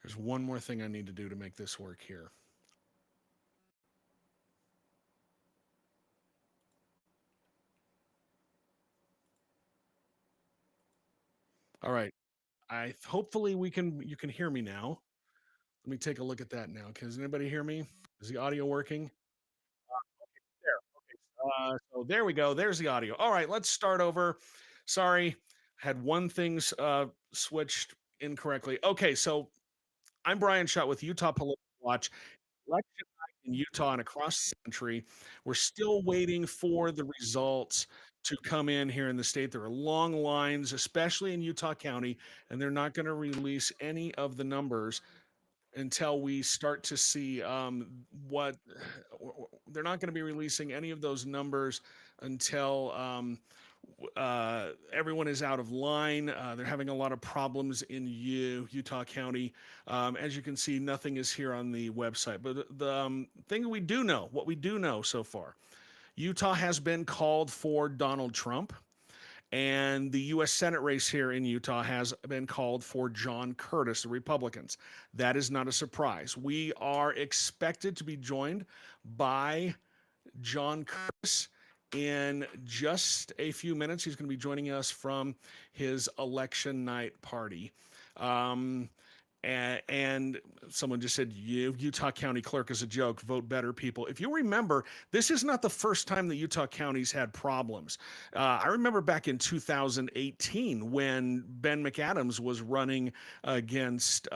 There's one more thing I need to do to make this work here. All right. I hopefully we can you can hear me now. Let me take a look at that now. Does anybody hear me? Is the audio working? There. Okay. So there we go. There's the audio. All right, let's start over. Sorry, had one thing switched incorrectly. Okay, so I'm Brian Schott with Utah Political Watch. Election night in Utah and across the country. We're still waiting for the results to come in here in the state. There are long lines, especially in Utah County, and they're not going to release any of the numbers until we start to see what they're not going to be releasing any of those numbers until everyone is out of line. They're having a lot of problems in Utah County. As you can see, nothing is here on the website. But the thing we do know, what we do know so far, Utah has been called for Donald Trump. And the U.S. Senate race here in Utah has been called for John Curtis, the Republicans. That is not a surprise. We are expected to be joined by John Curtis in just a few minutes. He's going to be joining us from his election night party. Um, and someone just said, Utah County clerk is a joke. Vote better, people. If you remember, this is not the first time that Utah County's had problems. I remember back in 2018 when Ben McAdams was running against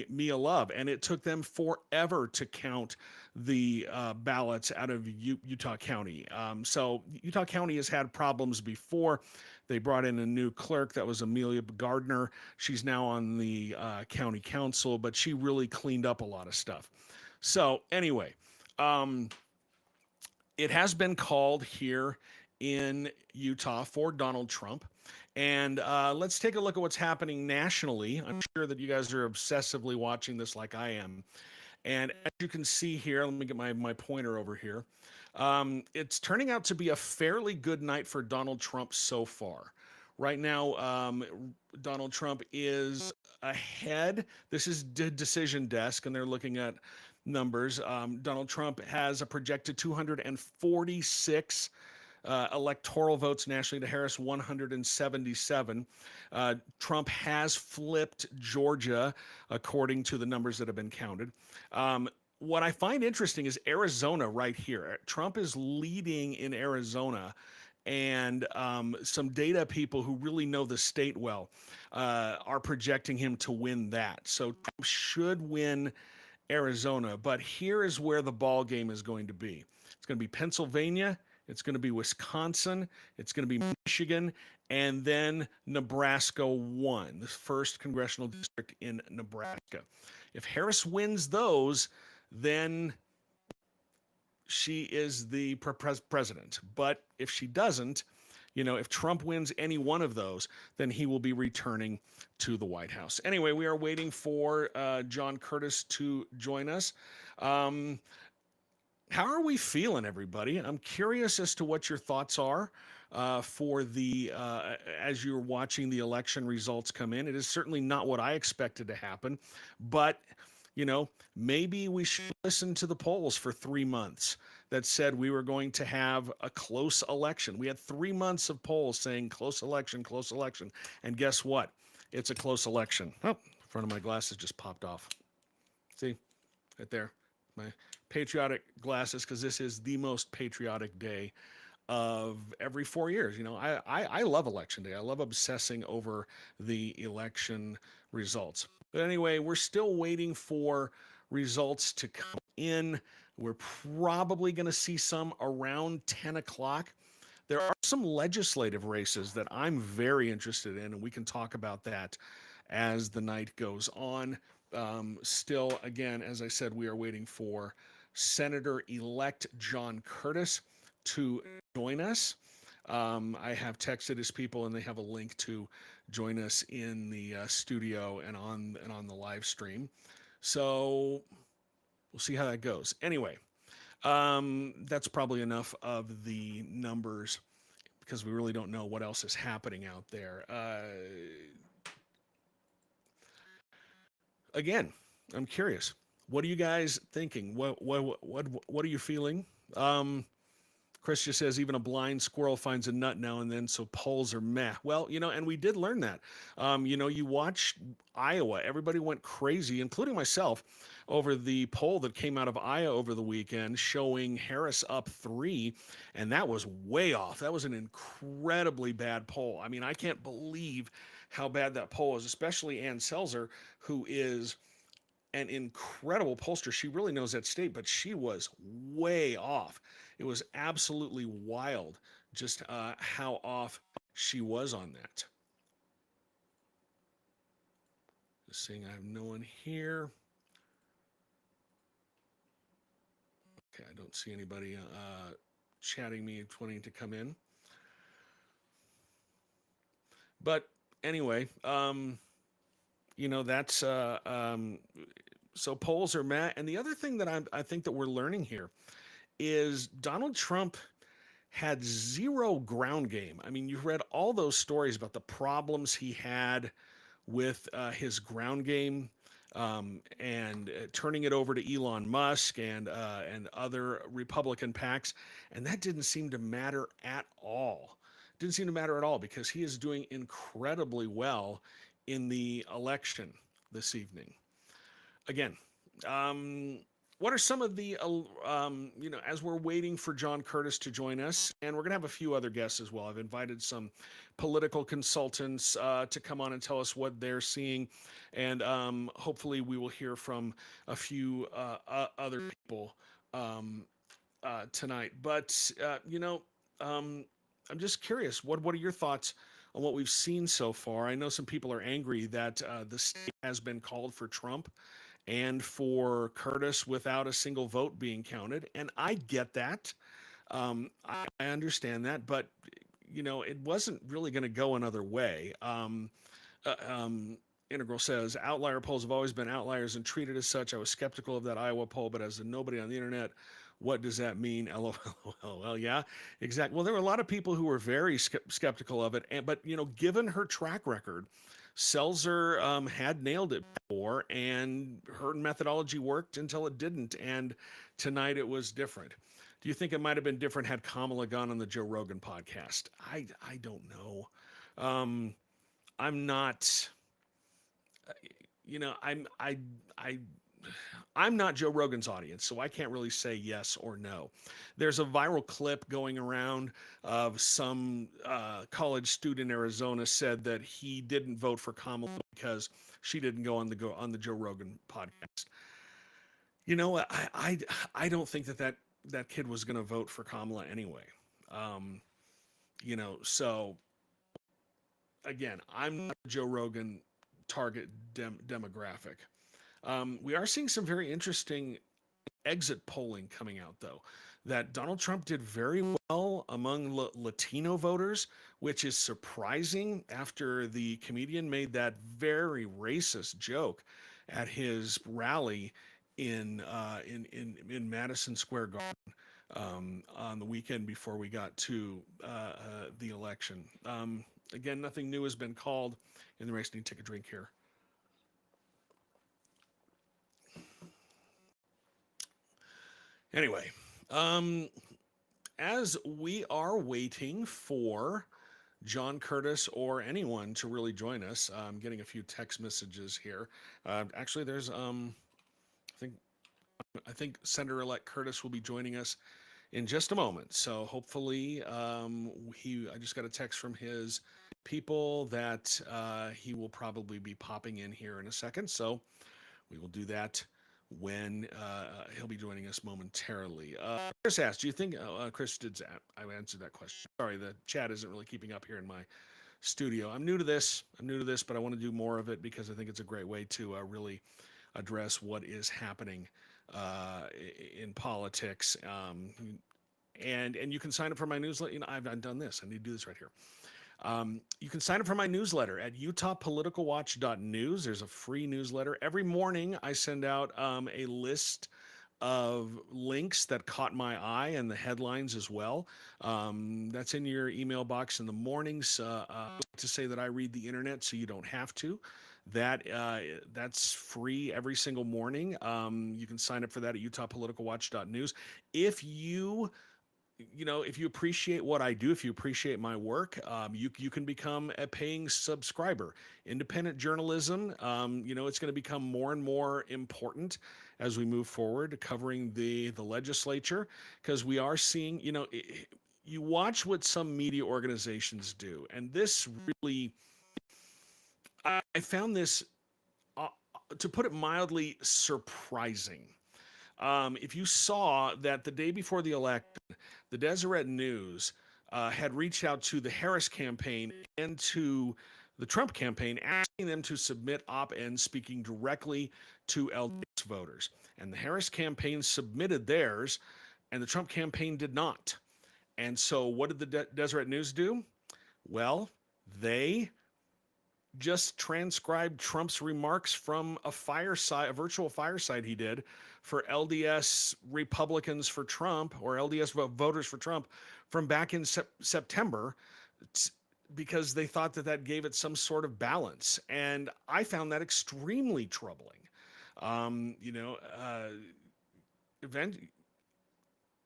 Mia Love, and it took them forever to count the ballots out of Utah County. So Utah County has had problems before. They brought in a new clerk. That was Amelia Gardner. She's now on the county council, but she really cleaned up a lot of stuff. So anyway, um, it has been called here in Utah for Donald Trump. And let's take a look at what's happening nationally. I'm sure that you guys are obsessively watching this like I am. And as you can see here, let me get my pointer over here. It's turning out to be a fairly good night for Donald Trump so far. Right now, Donald Trump is ahead. This is Decision Desk, and they're looking at numbers. Donald Trump has a projected 246 electoral votes nationally to Harris 177. Trump has flipped Georgia according to the numbers that have been counted. What I find interesting is Arizona right here. Trump is leading in Arizona. And some data people who really know the state well are projecting him to win that. So Trump should win Arizona. But here is where the ball game is going to be. It's going to be Pennsylvania. It's going to be Wisconsin. It's going to be Michigan, and then Nebraska 1, the first congressional district in Nebraska. If Harris wins those, then she is the president. But if she doesn't, if Trump wins any one of those, then he will be returning to the White House. Anyway, we are waiting for John Curtis to join us. How are we feeling, everybody? I'm curious as to what your thoughts are for as you're watching the election results come in. It is certainly not what I expected to happen, but maybe we should listen to the polls for 3 months that said we were going to have a close election. We had 3 months of polls saying close election, and guess what? It's a close election. Oh, front of my glasses just popped off. See, right there, my patriotic glasses, because this is the most patriotic day of every 4 years. I love election day. I love obsessing over the election results. But anyway, we're still waiting for results to come in. We're probably going to see some around 10 o'clock. There are some legislative races that I'm very interested in, and we can talk about that as the night goes on. Still, again, as I said, we are waiting for Senator-elect John Curtis to join us. I have texted his people, and they have a link to join us in the studio and on the live stream. So we'll see how that goes. Anyway, that's probably enough of the numbers because we really don't know what else is happening out there. Again, I'm curious. What are you guys thinking? What are you feeling? Um, Chris just says even a blind squirrel finds a nut now and then, so polls are meh. Well, and we did learn that. You watch Iowa, everybody went crazy, including myself, over the poll that came out of Iowa over the weekend showing Harris up 3, and that was way off. That was an incredibly bad poll. I mean, I can't believe how bad that poll is, especially Ann Selzer, who is an incredible pollster. She really knows that state, but she was way off. It was absolutely wild just how off she was on that. Just seeing I have no one here. Okay, I don't see anybody chatting me wanting to come in. But anyway, that's so polls are met. And the other thing that I think that we're learning here is Donald Trump had zero ground game. I mean, you've read all those stories about the problems he had with his ground game and turning it over to Elon Musk and other Republican PACs, and that didn't seem to matter at all. Didn't seem to matter at all because he is doing incredibly well in the election this evening. Again, um, what are some of the, as we're waiting for John Curtis to join us, and we're going to have a few other guests as well. I've invited some political consultants to come on and tell us what they're seeing, and hopefully we will hear from a few other people tonight. But, I'm just curious, what are your thoughts on what we've seen so far? I know some people are angry that the state has been called for Trump and for Curtis without a single vote being counted. And I get that. I understand that, but it wasn't really going to go another way. Uh, um, Integral says outlier polls have always been outliers and treated as such. I was skeptical of that Iowa poll, but as a nobody on the internet, what does that mean? LOL. Well, yeah, exactly. Well, there were a lot of people who were very skeptical of it, but given her track record, Selzer had nailed it before, and her methodology worked until it didn't. And tonight it was different. Do you think it might have been different had Kamala gone on the Joe Rogan podcast? I don't know. Um, I'm not. I I'm not Joe Rogan's audience, so I can't really say yes or no. There's a viral clip going around of some college student in Arizona said that he didn't vote for Kamala because she didn't go on the Joe Rogan podcast. I don't think that kid was going to vote for Kamala anyway. Um, so again, I'm not a Joe Rogan target demographic. We are seeing some very interesting exit polling coming out, though, that Donald Trump did very well among Latino voters, which is surprising after the comedian made that very racist joke at his rally in Madison Square Garden on the weekend before we got to the election. Again, nothing new has been called in the race. Need to take a drink here. Anyway, um, as we are waiting for John Curtis or anyone to really join us, I'm getting a few text messages here. Actually, there's I think I think Senator-elect Curtis will be joining us in just a moment. So hopefully, I just got a text from his people that he will probably be popping in here in a second. So we will do that when he'll be joining us momentarily. Chris asked, do you think, Chris did, I answered that question. Sorry, the chat isn't really keeping up here in my studio. I'm new to this, but I want to do more of it because I think it's a great way to really address what is happening in politics. And you can sign up for my newsletter. I've done this. I need to do this right here. You can sign up for my newsletter at utahpoliticalwatch.news. There's a free newsletter. Every morning, I send out a list of links that caught my eye and the headlines as well. That's in your email box in the mornings. To say that I read the internet so you don't have to. That's free every single morning. You can sign up for that at utahpoliticalwatch.news. If you if you appreciate what I do, if you appreciate my work, you can become a paying subscriber. Independent journalism, it's going to become more and more important as we move forward, covering the legislature, because we are seeing, you watch what some media organizations do, and this really, I found this, uh, to put it mildly, surprising. If you saw that the day before the election, the Deseret News had reached out to the Harris campaign and to the Trump campaign, asking them to submit op-eds speaking directly to LDS voters. And the Harris campaign submitted theirs, and the Trump campaign did not. And so what did the Deseret News do? Well, they just transcribed Trump's remarks from a virtual fireside he did for LDS Republicans for Trump, or LDS voters for Trump, from back in September, because they thought that gave it some sort of balance. And I found that extremely troubling.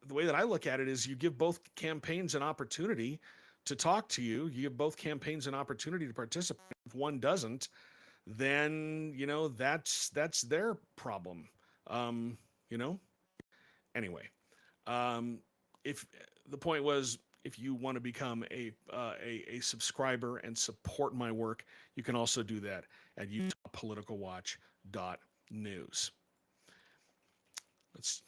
The way that I look at it is, you give both campaigns an opportunity to talk to you. You give both campaigns an opportunity to participate. If one doesn't, then that's their problem. Um, you know. Anyway, if the point was, if you want to become a subscriber and support my work, you can also do that at utahpoliticalwatch.news. Let's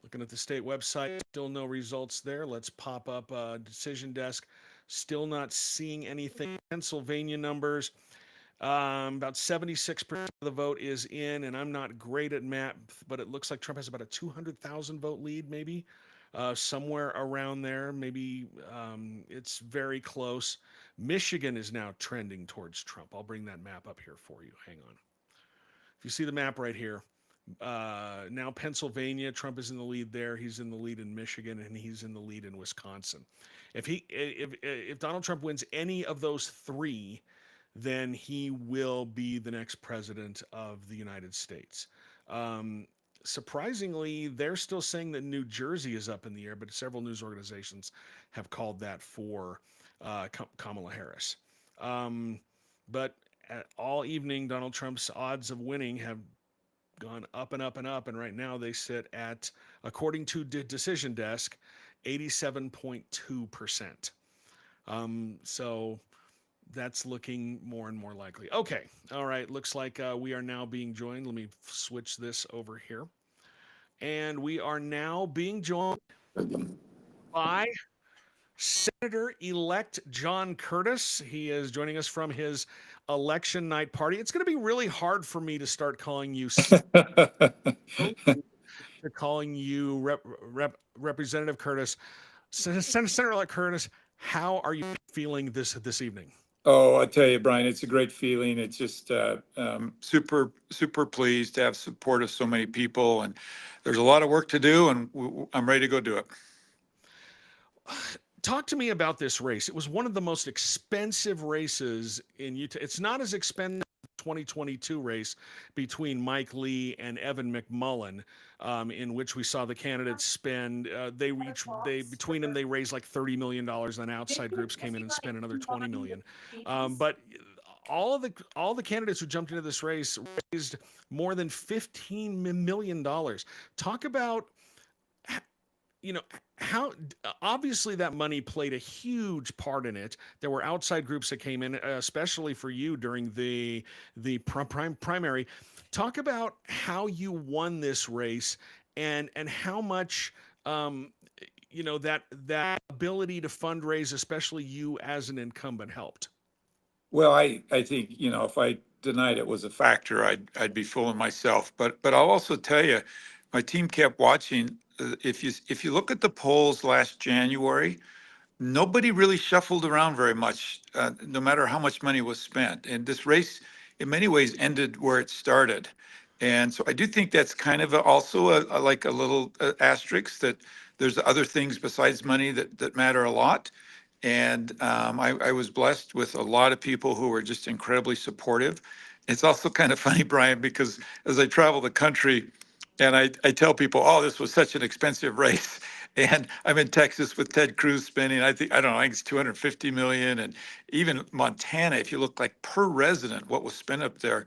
looking at the state website, still no results there. Let's pop up Decision Desk. Still not seeing anything. Pennsylvania numbers. About 76% of the vote is in, and I'm not great at math, but it looks like Trump has about a 200,000 vote lead, maybe somewhere around there. Maybe it's very close. Michigan is now trending towards Trump. I'll bring that map up here for you. Hang on. If you see the map right here, now Pennsylvania, Trump is in the lead there. He's in the lead in Michigan, and he's in the lead in Wisconsin. If Donald Trump wins any of those three, then he will be the next president of the United States. Surprisingly, they're still saying that New Jersey is up in the air, but several news organizations have called that for Kamala Harris. But all evening, Donald Trump's odds of winning have gone up and up and up, and right now they sit at, according to Decision Desk, 87.2%. So that's looking more and more likely. Okay, all right, looks like we are now being joined. Let me switch this over here. And we are now being joined by Senator-elect John Curtis. He is joining us from his election night party. It's going to be really hard for me to start calling you Representative Curtis. Senator-elect Curtis, how are you feeling this evening? Oh, I tell you, Brian, it's a great feeling. It's just super, super pleased to have support of so many people, and there's a lot of work to do, and I'm ready to go do it. Talk to me about this race. It was one of the most expensive races in Utah. It's not as expensive as the 2022 race between Mike Lee and Evan McMullin, in which we saw the candidates spend. Between them they raised like $30 million, and outside groups came in and spent another $20 million. But all the candidates who jumped into this race raised more than $15 million. Talk about, how obviously that money played a huge part in it. There were outside groups that came in, especially for you during the primary. Talk about how you won this race, and how much that ability to fundraise, especially you as an incumbent, helped. Well, I think if I denied it was a factor, I'd be fooling myself. But I'll also tell you, my team kept watching. If you look at the polls last January, nobody really shuffled around very much, no matter how much money was spent. And this race, in many ways, ended where it started. And so I do think that's kind of also a little asterisk, that there's other things besides money that matter a lot. And I was blessed with a lot of people who were just incredibly supportive. It's also kind of funny, Brian, because as I travel the country and I tell people, oh, this was such an expensive race. And I'm in Texas with Ted Cruz spending, I don't know, I think it's 250 million. And even Montana, if you look like per resident, what was spent up there,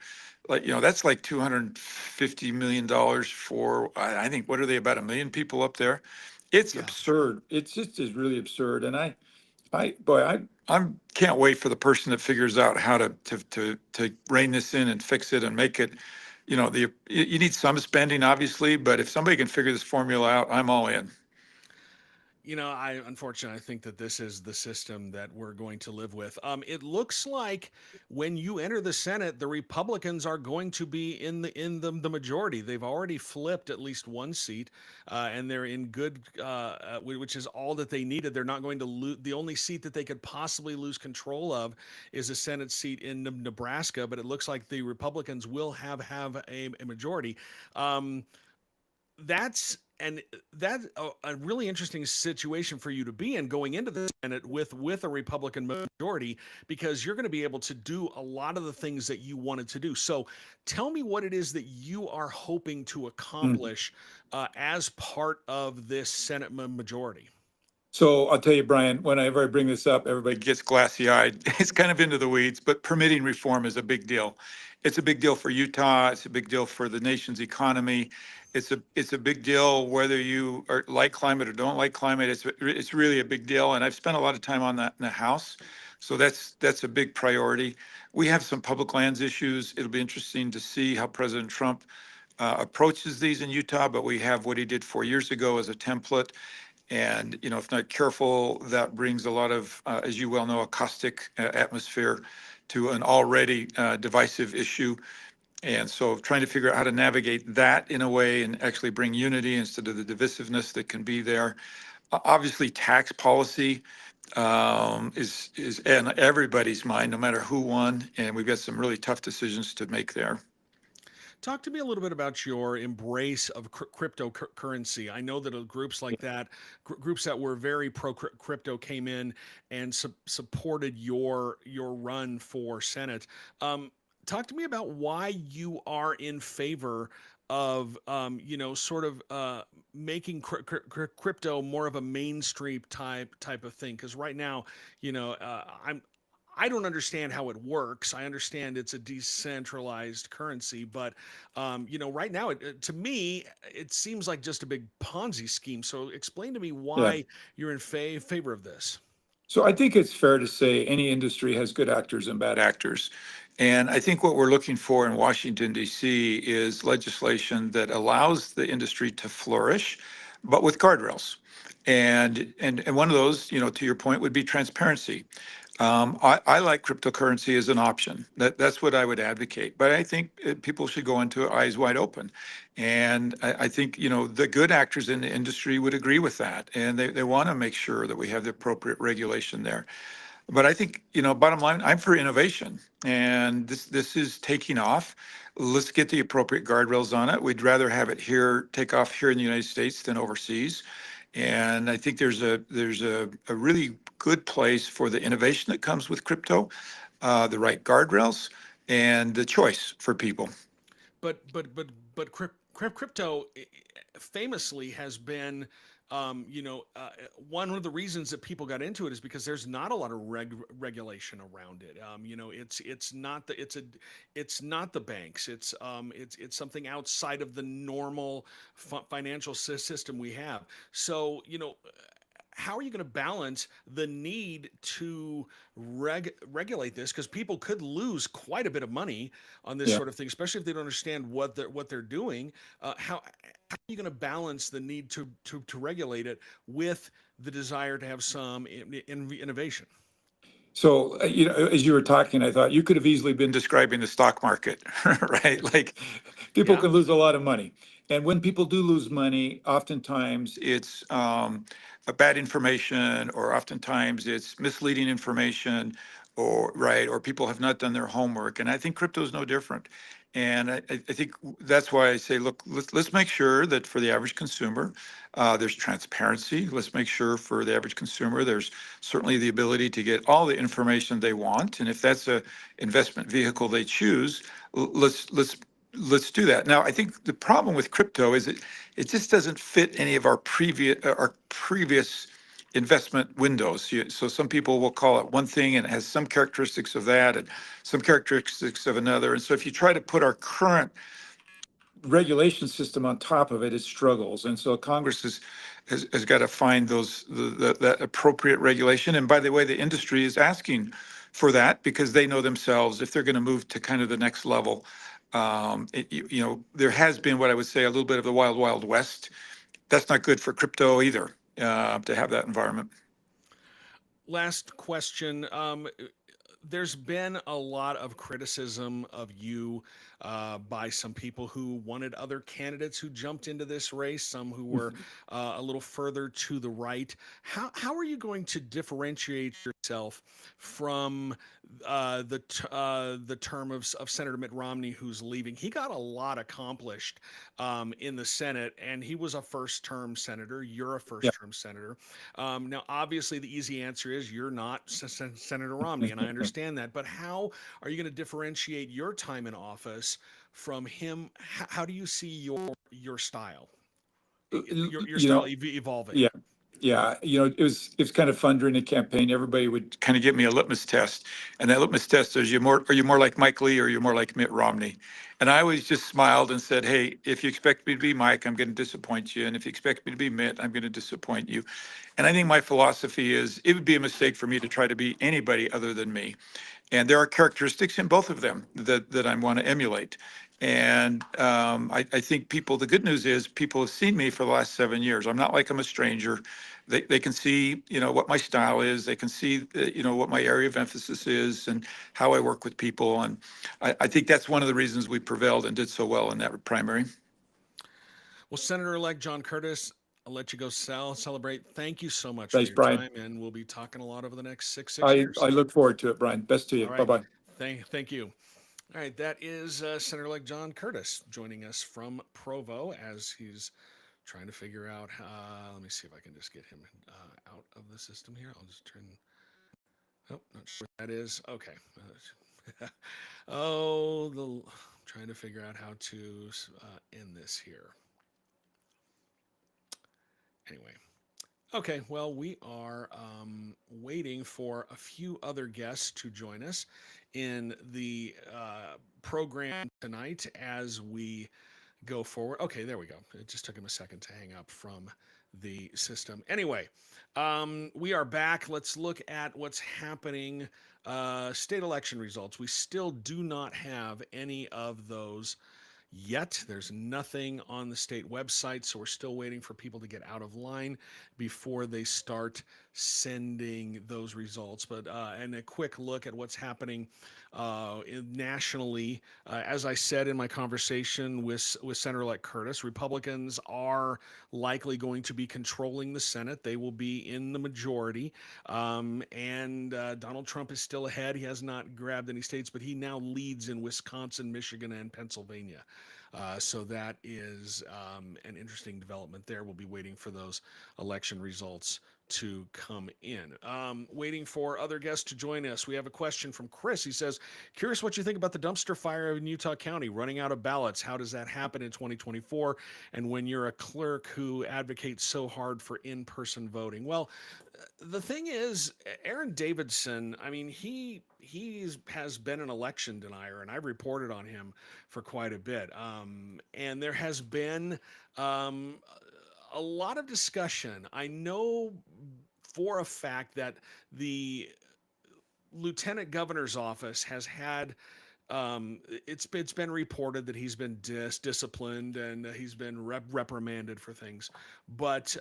like, that's like $250 million for, I think, what are they, about 1 million people up there? It's Yeah. absurd. It's just is really absurd. And I can't wait for the person that figures out how to rein this in and fix it and make it, you need some spending, obviously, but if somebody can figure this formula out, I'm all in. I unfortunately I think that this is the system that we're going to live with. It looks like when you enter the Senate, the Republicans are going to be in the majority. They've already flipped at least one seat, and they're in good, which is all that they needed. They're not going to lose. The only seat that they could possibly lose control of is a Senate seat in Nebraska, but it looks like the Republicans will have a majority. Um, that's and that's a really interesting situation for you to be in going into the Senate with a Republican majority, because you're going to be able to do a lot of the things that you wanted to do. So tell me what it is that you are hoping to Mm. accomplish as part of this Senate majority. So I'll tell you, Brian, whenever I bring this up, everybody gets glassy eyed. It's kind of into the weeds, but permitting reform is a big deal. It's a big deal for Utah. It's a big deal for the nation's economy. It's a big deal whether you like climate or don't like climate. It's really a big deal, and I've spent a lot of time on that in the House. So that's a big priority. We have some public lands issues. It'll be interesting to see how President Trump approaches these in Utah, but we have what he did 4 years ago as a template. And, if not careful, that brings a lot of, as you well know, a caustic atmosphere to an already divisive issue. And so trying to figure out how to navigate that in a way and actually bring unity instead of the divisiveness that can be there. Obviously, tax policy is in everybody's mind, no matter who won. And we've got some really tough decisions to make there. Talk to me a little bit about your embrace of cryptocurrency. I know that groups like that, groups that were very pro crypto, came in and supported your run for Senate. Talk to me about why you are in favor of sort of making crypto more of a mainstream type of thing. Because right now, I don't understand how it works. I understand it's a decentralized currency, but right now, to me, it seems like just a big Ponzi scheme. So, explain to me Yeah. why you're in favor of this. So I think it's fair to say any industry has good actors and bad actors. And I think what we're looking for in Washington, D.C. is legislation that allows the industry to flourish, but with guardrails. And one of those, to your point, would be transparency. I like cryptocurrency as an option. That's what I would advocate. But I think people should go into it eyes wide open. And I think, the good actors in the industry would agree with that. And they want to make sure that we have the appropriate regulation there. But I think, bottom line, I'm for innovation. And this is taking off. Let's get the appropriate guardrails on it. We'd rather have it here, take off here in the United States than overseas. And I think there's a really good place for the innovation that comes with crypto, the right guardrails, and the choice for people. But crypto famously has been one of the reasons that people got into it is because there's not a lot of regulation around it. It's not the banks. It's something outside of the normal financial system we have. So how are you going to balance the need to regulate this? Because people could lose quite a bit of money on this Yeah. sort of thing, especially if they don't understand what they're doing. How are you going to balance the need to regulate it with the desire to have some innovation? So, as you were talking, I thought you could have easily been describing the stock market, right? Like people Yeah. can lose a lot of money. And when people do lose money, oftentimes it's a bad information, or oftentimes it's misleading information, or right, or people have not done their homework. And I think crypto is no different. And I think that's why I say, look, let's make sure that for the average consumer, there's transparency. Let's make sure for the average consumer, there's certainly the ability to get all the information they want. And if that's a investment vehicle they choose, let's do that. Now, I think the problem with crypto is it just doesn't fit any of our previous investment windows. So some people will call it one thing and it has some characteristics of that and some characteristics of another. And so if you try to put our current regulation system on top of it, it struggles. And so Congress has got to find that appropriate regulation. And by the way, the industry is asking for that because they know themselves if they're going to move to kind of the next level. There has been what I would say a little bit of the wild, wild west. That's not good for crypto either, to have that environment. Last question. There's been a lot of criticism of you by some people who wanted other candidates who jumped into this race, some who were a little further to the right. How are you going to differentiate yourself from the term of Senator Mitt Romney, who's leaving? He got a lot accomplished in the Senate, and he was a first-term senator. You're a Yeah. first-term senator. Now, obviously, the easy answer is you're not Senator Romney, and I understand that. But how are you going to differentiate your time in office from him? How do you see your style, your You style know, evolving? yeah. Yeah, it was kind of fun during the campaign. Everybody would kind of give me a litmus test, and that litmus test is are you more like Mike Lee or are you more like Mitt Romney? And I always just smiled and said, hey, if you expect me to be Mike, I'm going to disappoint you, and if you expect me to be Mitt, I'm going to disappoint you. And I think my philosophy is it would be a mistake for me to try to be anybody other than me. And there are characteristics in both of them that I want to emulate. And I think the good news is people have seen me for the last 7 years. I'm not like I'm a stranger. They can see, what my style is. They can see, what my area of emphasis is and how I work with people. And I think that's one of the reasons we prevailed and did so well in that primary. Well, Senator-elect John Curtis, I'll let you go celebrate. Thank you so much for Thanks, your Brian. time, and we'll be talking a lot over the next six I years. look forward to it, Brian. Best to you. All Bye right. bye. Thank you. All right, that is Senator-elect John Curtis joining us from Provo as he's trying to figure out. Let me see if I can just get him out of the system here. I'll just turn. Oh, not sure what that is. Okay. I'm trying to figure out how to end this here. Anyway. Okay, well, we are waiting for a few other guests to join us in the program tonight as we go forward. Okay, there we go. It just took him a second to hang up from the system. Anyway, we are back. Let's look at what's happening. State election results. We still do not have any of those yet. There's nothing on the state website, so we're still waiting for people to get out of line before they start sending those results. But and a quick look at what's happening nationally. As I said in my conversation with Senator-elect Curtis, Republicans are likely going to be controlling the Senate. They will be in the majority, and Donald Trump is still ahead. He has not grabbed any states, but he now leads in Wisconsin, Michigan, and Pennsylvania. So that is an interesting development there. We'll be waiting for those election results to come in. Waiting for other guests to join us. We have a question from Chris. He says, curious what you think about the dumpster fire in Utah County, running out of ballots. How does that happen in 2024? And when you're a clerk who advocates so hard for in-person voting? Well, the thing is, Aaron Davidson, I mean, he has been an election denier, and I've reported on him for quite a bit. And there has been a lot of discussion. I know for a fact that the lieutenant governor's office has had it's been reported that he's been disciplined and he's been reprimanded for things, but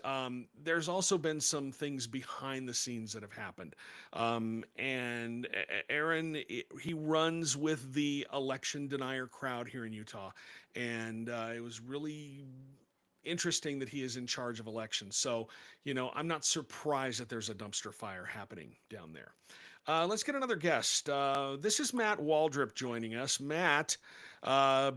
there's also been some things behind the scenes that have happened. And Aaron, he runs with the election denier crowd here in Utah, and it was really interesting that he is in charge of elections. So, I'm not surprised that there's a dumpster fire happening down there. Let's get another guest. This is Matt Waldrop joining us. Matt,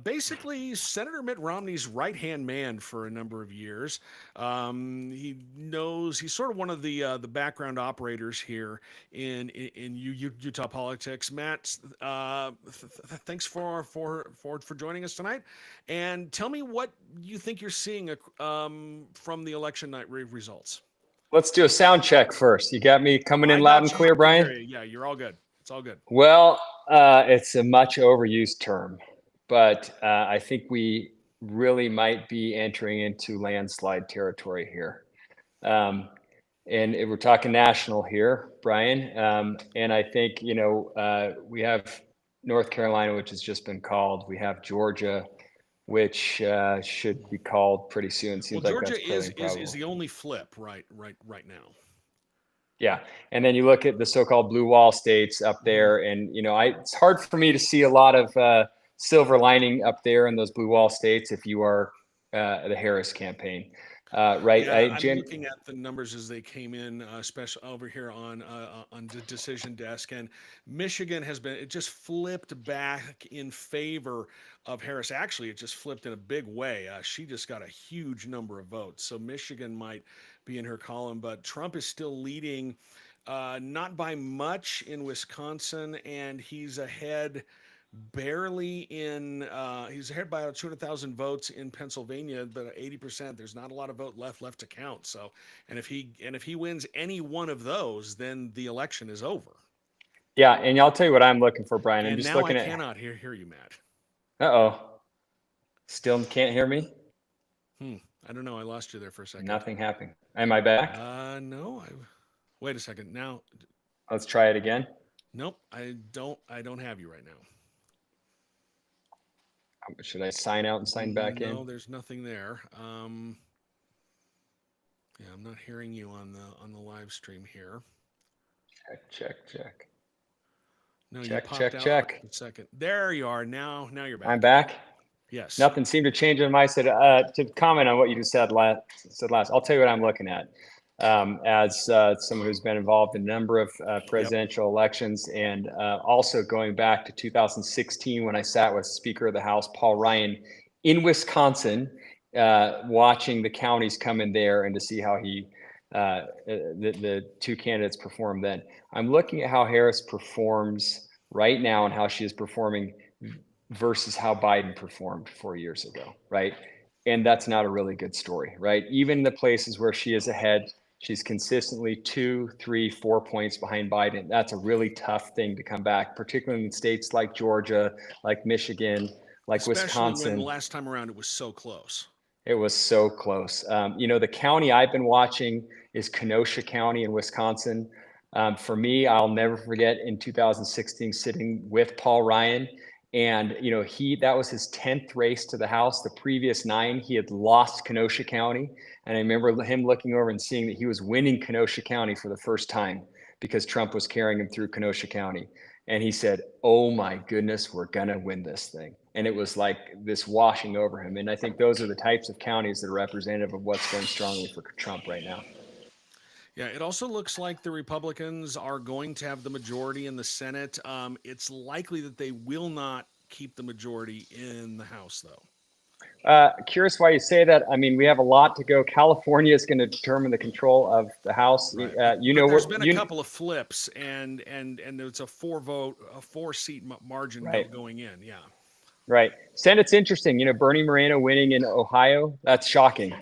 basically Senator Mitt Romney's right-hand man for a number of years. He's sort of one of the background operators here in Utah politics. Matt, thanks for joining us tonight, and tell me what you think you're seeing from the election night results. Let's do a sound check first. You got me coming in I loud got and you. clear, I can Brian? hear you. Yeah, you're all good. It's all good. Well, it's a much overused term, but I think we really might be entering into landslide territory here. And we're talking national here, Brian. And I think, we have North Carolina, which has just been called. We have Georgia, which should be called pretty soon. Seems Well, like Georgia that's pretty is improbable. the only flip right now. Yeah. And then you look at the so-called blue wall states up there, and, it's hard for me to see a lot of silver lining up there in those blue wall states if you are the Harris campaign. Right. Yeah, I'm Jim, looking at the numbers as they came in, especially over here on the decision desk, and Michigan it just flipped back in favor of Harris. Actually, it just flipped in a big way. She just got a huge number of votes, so Michigan might be in her column, but Trump is still leading, not by much in Wisconsin, and he's ahead barely in he's ahead by about 200,000 votes in Pennsylvania, but 80%. There's not a lot of vote left to count. So, and if he wins any one of those, then the election is over. yeah, and I'll tell you what I'm looking for, Brian. I'm And just now looking I at. cannot hear you, Matt. Still can't hear me. I don't know. I lost you there for a second. Nothing happened. Am I back? No. Wait a second. Now, Let's try it again. nope. I don't have you right now. Should I sign out and sign back in? No, there's nothing there. Yeah, I'm not hearing you on the live stream here. Check. No, Check, you popped check, out check. for a second. There you are. Now you're back. I'm back. Yes. Nothing seemed to change on my side. To comment on what you just said last, I'll tell you what I'm looking at. As someone who's been involved in a number of presidential elections, and also going back to 2016 when I sat with Speaker of the House Paul Ryan in Wisconsin, watching the counties come in there and to see how the two candidates performed then. I'm looking at how Harris performs right now and how she is performing versus how Biden performed 4 years ago, right? And that's not a really good story, right? Even the places where she is ahead, she's consistently 2, 3, 4 points behind Biden. That's a really tough thing to come back, particularly in states like Georgia, like Michigan, like Especially Wisconsin. when last time around it was so close. It was so close. The county I've been watching is Kenosha County in Wisconsin. For me, I'll never forget in 2016 sitting with Paul Ryan. And, that was his 10th race to the House. The previous 9, he had lost Kenosha County. And I remember him looking over and seeing that he was winning Kenosha County for the first time because Trump was carrying him through Kenosha County. And he said, "Oh my goodness, we're going to win this thing." And it was like this washing over him. And I think those are the types of counties that are representative of what's going strongly for Trump right now. Yeah, it also looks like the Republicans are going to have the majority in the Senate. It's likely that they will not keep the majority in the House, though. Curious why you say that. I mean, we have a lot to go. California is going to determine the control of the House. Right. There's been a couple of flips, and it's a 4-seat margin going in. Yeah. Right. Senate's interesting. Bernie Moreno winning in Ohio. That's shocking.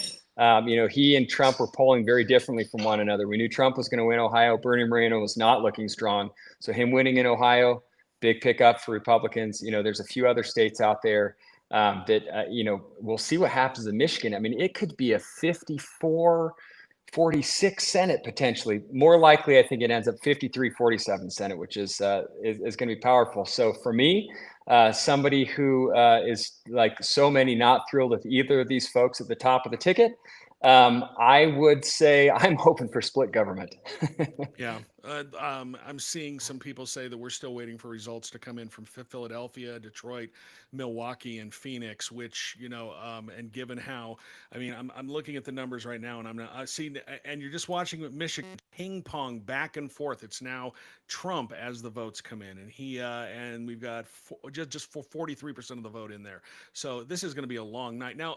He and Trump were polling very differently from one another. We knew Trump was going to win Ohio. Bernie Moreno was not looking strong. So him winning in Ohio, big pickup for Republicans. There's a few other states out there that, we'll see what happens in Michigan. I mean, it could be a 54-46 Senate potentially. More likely, I think it ends up 53-47 Senate, which is going to be powerful. So for me, somebody who is like so many not thrilled with either of these folks at the top of the ticket, I would say I'm hoping for split government. Yeah, I'm seeing some people say that we're still waiting for results to come in from Philadelphia, Detroit, Milwaukee, and Phoenix. Which and given how, I mean, I'm looking at the numbers right now, and I'm not seeing, and you're just watching Michigan ping pong back and forth. It's now Trump as the votes come in, and and we've got just for 43% of the vote in there. So this is going to be a long night. Now,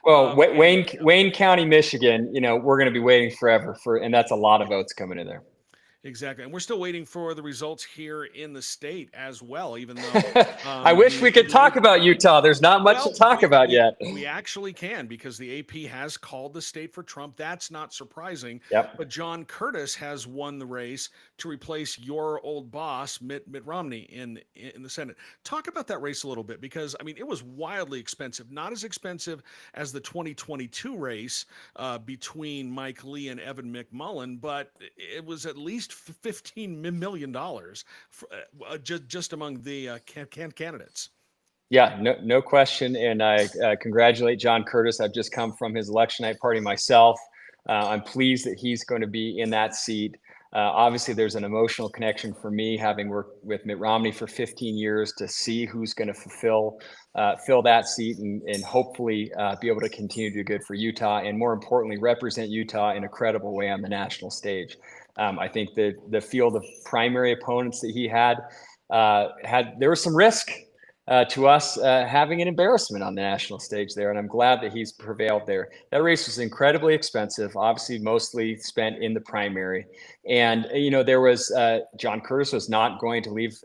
Well, and Wayne County, Michigan, we're going to be waiting forever and that's a lot of votes coming in there. exactly, and we're still waiting for the results here in the state as well. Even though I wish we could talk about Utah. There's not much to talk about yet. We actually can, because the AP has called the state for Trump. That's not surprising. Yep. But John Curtis has won the race to replace your old boss, Mitt Romney, in the Senate. Talk about that race a little bit, because I mean, it was wildly expensive. Not as expensive as the 2022 race between Mike Lee and Evan McMullin, but it was at least $15 million just among the candidates. Yeah, no question. And I congratulate John Curtis. I've just come from his election night party myself. I'm pleased that he's going to be in that seat. Obviously, there's an emotional connection for me, having worked with Mitt Romney for 15 years, to see who's going to fill that seat and hopefully be able to continue to do good for Utah, and more importantly, represent Utah in a credible way on the national stage. I think that the field of primary opponents that he had there was some risk to us having an embarrassment on the national stage there. And I'm glad that he's prevailed there. That race was incredibly expensive, obviously mostly spent in the primary. And, there was John Curtis was not going to leave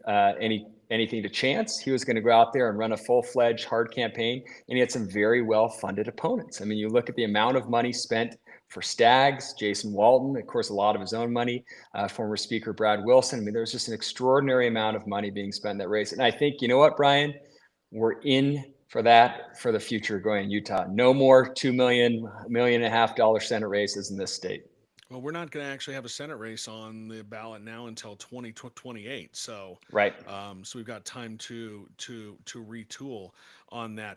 anything to chance. He was going to go out there and run a full-fledged hard campaign. And he had some very well-funded opponents. I mean, you look at the amount of money spent for Staggs, Jason Walton, of course, a lot of his own money, former Speaker Brad Wilson. I mean, there was just an extraordinary amount of money being spent in that race. And I think, you know what, Brian, we're in for that for the future going in Utah. No more $2 million, $1.5 million Senate races in this state. Well, we're not going to actually have a Senate race on the ballot now until 2028. So, right. So we've got time to retool on that.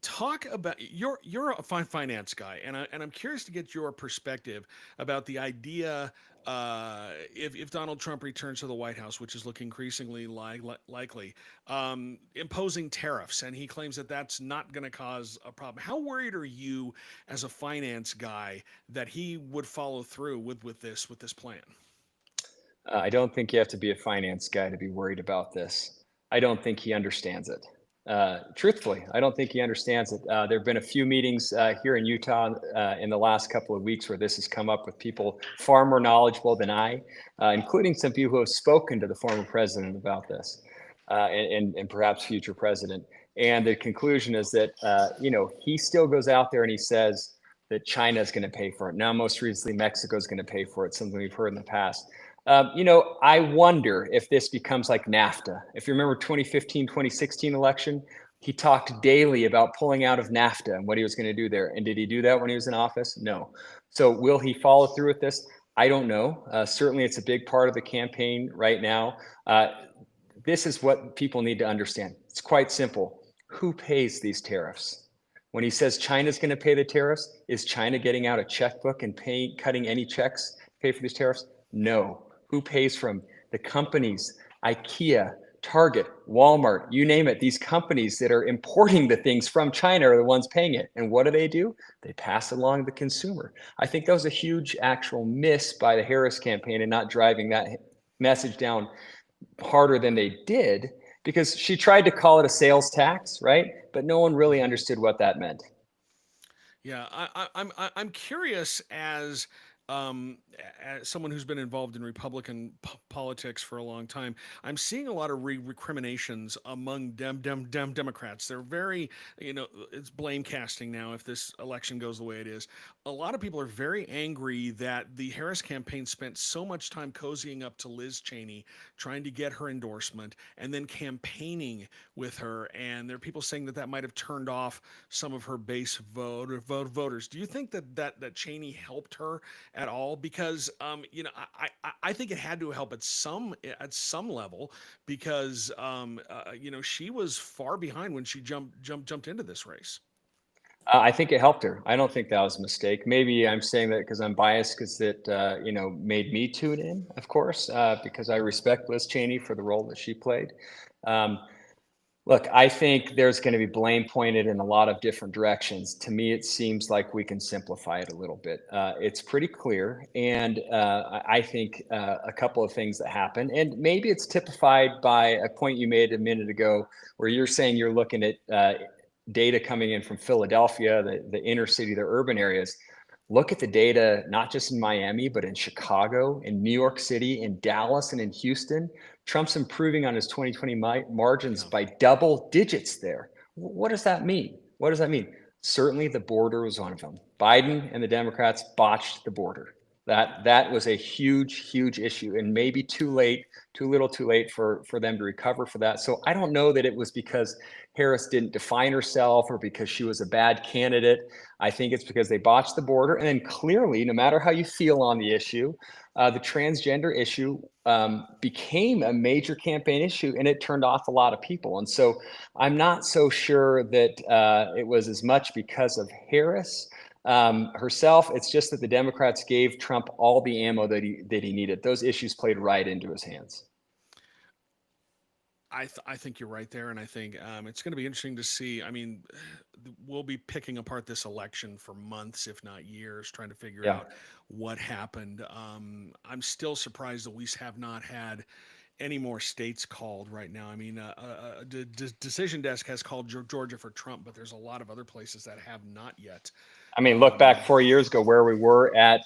Talk about you're a finance guy, and I'm curious to get your perspective about the idea. If Donald Trump returns to the White House, which is looking increasingly likely, imposing tariffs, and he claims that that's not going to cause a problem. How worried are you, as a finance guy, that he would follow through with this plan? I don't think you have to be a finance guy to be worried about this. I don't think he understands it. Truthfully, I don't think he understands it. There have been a few meetings here in Utah in the last couple of weeks where this has come up with people far more knowledgeable than I, including some people who have spoken to the former president about this, and perhaps future president. And the conclusion is that, he still goes out there and he says that China is going to pay for it. Now, most recently, Mexico is going to pay for it, something we've heard in the past. I wonder if this becomes like NAFTA. If you remember 2015, 2016 election, he talked daily about pulling out of NAFTA and what he was going to do there. And did he do that when he was in office? No. So will he follow through with this? I don't know. Certainly, it's a big part of the campaign right now. This is what people need to understand. It's quite simple. Who pays these tariffs? When he says China's going to pay the tariffs, is China getting out a checkbook and cutting any checks to pay for these tariffs? No. Who pays for them? The companies, IKEA, Target, Walmart, you name it. These companies that are importing the things from China are the ones paying it. And what do? They pass it along to the consumer. I think that was a huge actual miss by the Harris campaign in not driving that message down harder than they did, because she tried to call it a sales tax, right? But no one really understood what that meant. Yeah, I'm curious, as someone who's been involved in Republican politics for a long time, I'm seeing a lot of recriminations among Democrats. They're very, it's blame casting now if this election goes the way it is. A lot of people are very angry that the Harris campaign spent so much time cozying up to Liz Cheney, trying to get her endorsement, and then campaigning with her. And there are people saying that might have turned off some of her base voters. Do you think that Cheney helped her at all? Because I think it had to help at some level, because she was far behind when she jumped into this race. I think it helped her. I don't think that was a mistake. Maybe I'm saying that because I'm biased, because it, made me tune in, of course, because I respect Liz Cheney for the role that she played. Um, Look, I think there's going to be blame pointed in a lot of different directions. To me, it seems like we can simplify it a little bit. It's pretty clear. And I think a couple of things that happen, and maybe it's typified by a point you made a minute ago, where you're saying you're looking at data coming in from Philadelphia, the inner city, the urban areas. Look at the data, not just in Miami, but in Chicago, in New York City, in Dallas, and in Houston. Trump's improving on his 2020 margins Yeah. by double digits there. What does that mean? What does that mean? Certainly the border was one of them. Biden and the Democrats botched the border. That was a huge issue, and maybe too little too late for them to recover for that. So I don't know that it was because Harris didn't define herself or because she was a bad candidate. I think it's because they botched the border. And then clearly, no matter how you feel on the issue, the transgender issue became a major campaign issue, and it turned off a lot of people. And so I'm not so sure that it was as much because of Harris herself. It's just that the Democrats gave Trump all the ammo that he needed. Those issues played right into his hands. I think you're right there, and I think it's going to be interesting to see. I mean, we'll be picking apart this election for months, if not years, trying to figure Yeah. out what happened. I'm still surprised that we have not had any more states called right now. I mean, Decision Desk has called Georgia for Trump, but there's a lot of other places that have not yet. I mean, look back 4 years ago where we were at,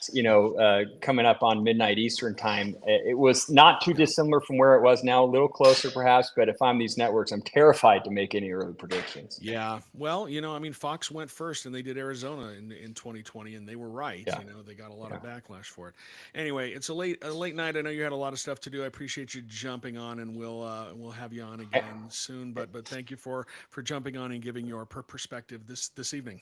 coming up on midnight Eastern time. It was not too dissimilar from where it was now, a little closer perhaps. But if I'm these networks, I'm terrified to make any early predictions. Yeah. Well, I mean, Fox went first and they did Arizona in 2020, and they were right. Yeah. They got a lot of backlash for it. Anyway, it's a late night. I know you had a lot of stuff to do. I appreciate you jumping on, and we'll have you on again soon. But thank you for jumping on and giving your perspective this evening.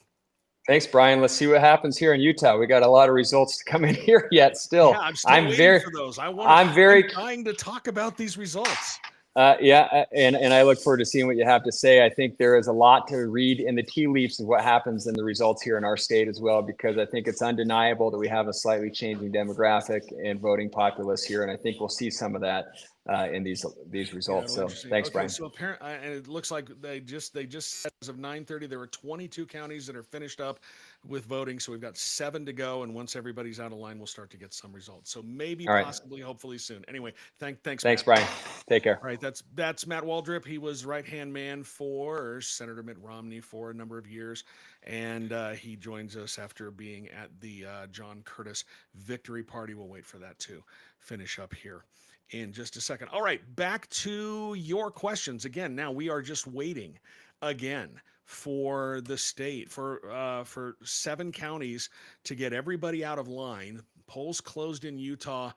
Thanks, Brian. Let's see what happens here in Utah. We got a lot of results to come in here yet. Still, Yeah, I'm still waiting for those. I'm dying to talk about these results. And I look forward to seeing what you have to say. I think there is a lot to read in the tea leaves of what happens in the results here in our state as well, because I think it's undeniable that we have a slightly changing demographic and voting populace here, and I think we'll see some of that in these results. So thanks, Brian. So apparently, and it looks like they just said as of 9:30 there were 22 counties that are finished up with voting. So we've got 7 to go, and once everybody's out of line, we'll start to get some results. So maybe, possibly, hopefully soon. Anyway, thanks. Thanks, Matt. Brian. Take care. All right, that's Matt Waldrop. He was right-hand man for Senator Mitt Romney for a number of years, and he joins us after being at the John Curtis Victory Party. We'll wait for that to finish up here in just a second. All right, back to your questions. Again, now we are just waiting again for the state, for 7 counties to get everybody out of line. Polls closed in Utah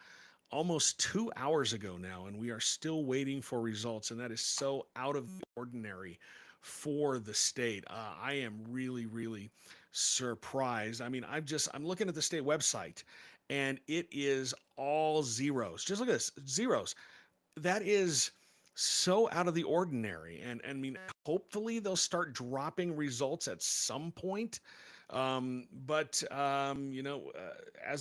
almost 2 hours ago now, and we are still waiting for results, and that is so out of the ordinary for the state. I am really surprised. I mean, I'm looking at the state website, and it is all zeros. Just look at this, zeros. That is so out of the ordinary. And I mean, hopefully they'll start dropping results at some point. As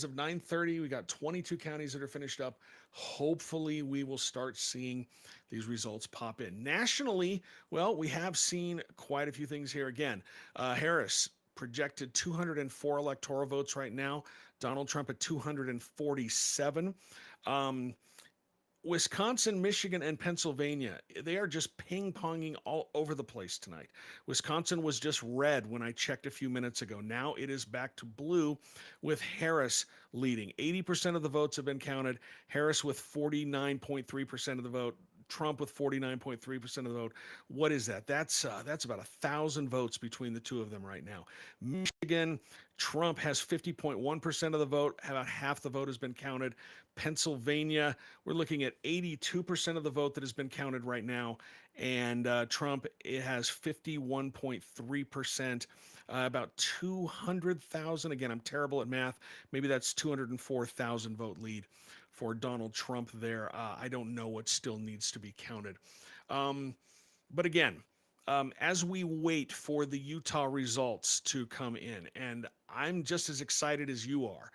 of 9:30, we got 22 counties that are finished up. Hopefully we will start seeing these results pop in. Nationally, well, we have seen quite a few things here. Again, Harris projected 204 electoral votes right now. Donald Trump at 247. Wisconsin, Michigan, and Pennsylvania, they are just ping-ponging all over the place tonight. Wisconsin was just red when I checked a few minutes ago. Now it is back to blue with Harris leading. 80% of the votes have been counted. Harris with 49.3% of the vote. Trump with 49.3% of the vote. What is that? That's about 1,000 votes between the two of them right now. Michigan, Trump has 50.1% of the vote. About half the vote has been counted. Pennsylvania, we're looking at 82% of the vote that has been counted right now. And Trump, it has 51.3%, about 200,000. Again, I'm terrible at math. Maybe that's 204,000 vote lead for Donald Trump there. I don't know what still needs to be counted. But again, as we wait for the Utah results to come in, and I'm just as excited as you are.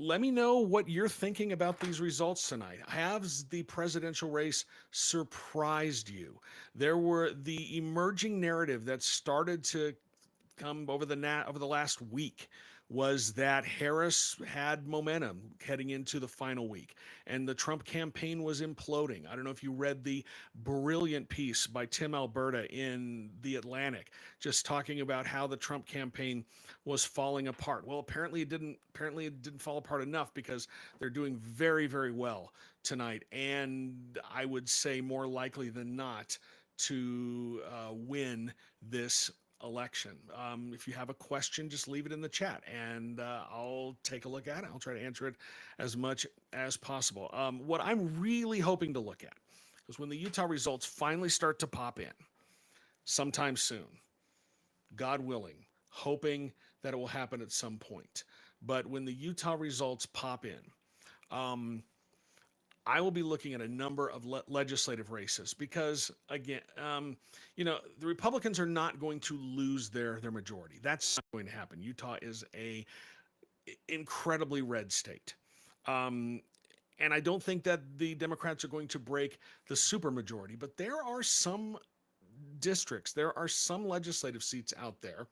Let me know what you're thinking about these results tonight. Has the presidential race surprised you? There were the emerging narrative that started to come over the last week was that Harris had momentum heading into the final week, and the Trump campaign was imploding. I don't know if you read the brilliant piece by Tim Alberta in The Atlantic, just talking about how the Trump campaign was falling apart. Well, apparently it didn't. Apparently it didn't fall apart enough, because they're doing very, very well tonight, and I would say more likely than not to win this election. If you have a question, just leave it in the chat, and I'll take a look at it. I'll try to answer it as much as possible. What I'm really hoping to look at is when the Utah results finally start to pop in sometime soon, God willing, hoping that it will happen at some point. But when the Utah results pop in, I will be looking at a number of legislative races, because, again, the Republicans are not going to lose their majority. That's not going to happen. Utah is a incredibly red state. And I don't think that the Democrats are going to break the supermajority, but there are some districts, there are some legislative seats out there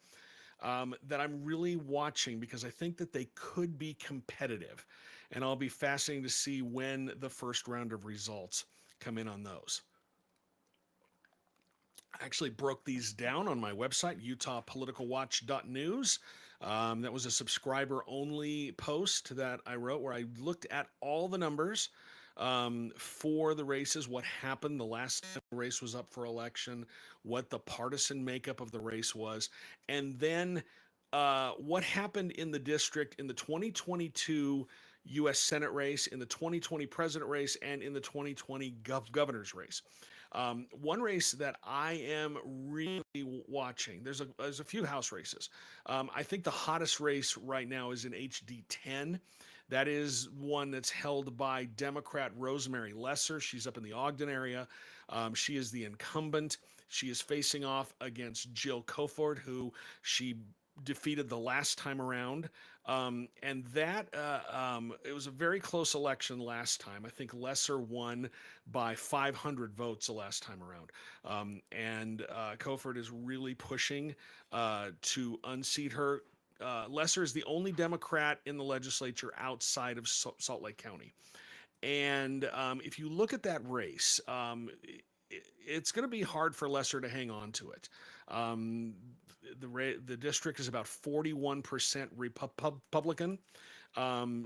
that I'm really watching, because I think that they could be competitive. And I'll be fascinated to see when the first round of results come in on those. I actually broke these down on my website, utahpoliticalwatch.news. That was a subscriber-only post that I wrote, where I looked at all the numbers for the races, what happened the last time the race was up for election, what the partisan makeup of the race was, and then what happened in the district in the 2022 U.S. Senate race, in the 2020 president race, and in the 2020 governor's race. One race that I am really watching, there's a few House races. I think the hottest race right now is in HD 10. That is one that's held by Democrat Rosemary Lesser. She's up in the Ogden area. She is the incumbent. She is facing off against Jill Koford, who she defeated the last time around. And that it was a very close election last time. I think Lesser won by 500 votes the last time around. And Koford is really pushing to unseat her. Lesser is the only Democrat in the legislature outside of Salt Lake County. And if you look at that race, it's going to be hard for Lesser to hang on to it. The district is about 41% Republican.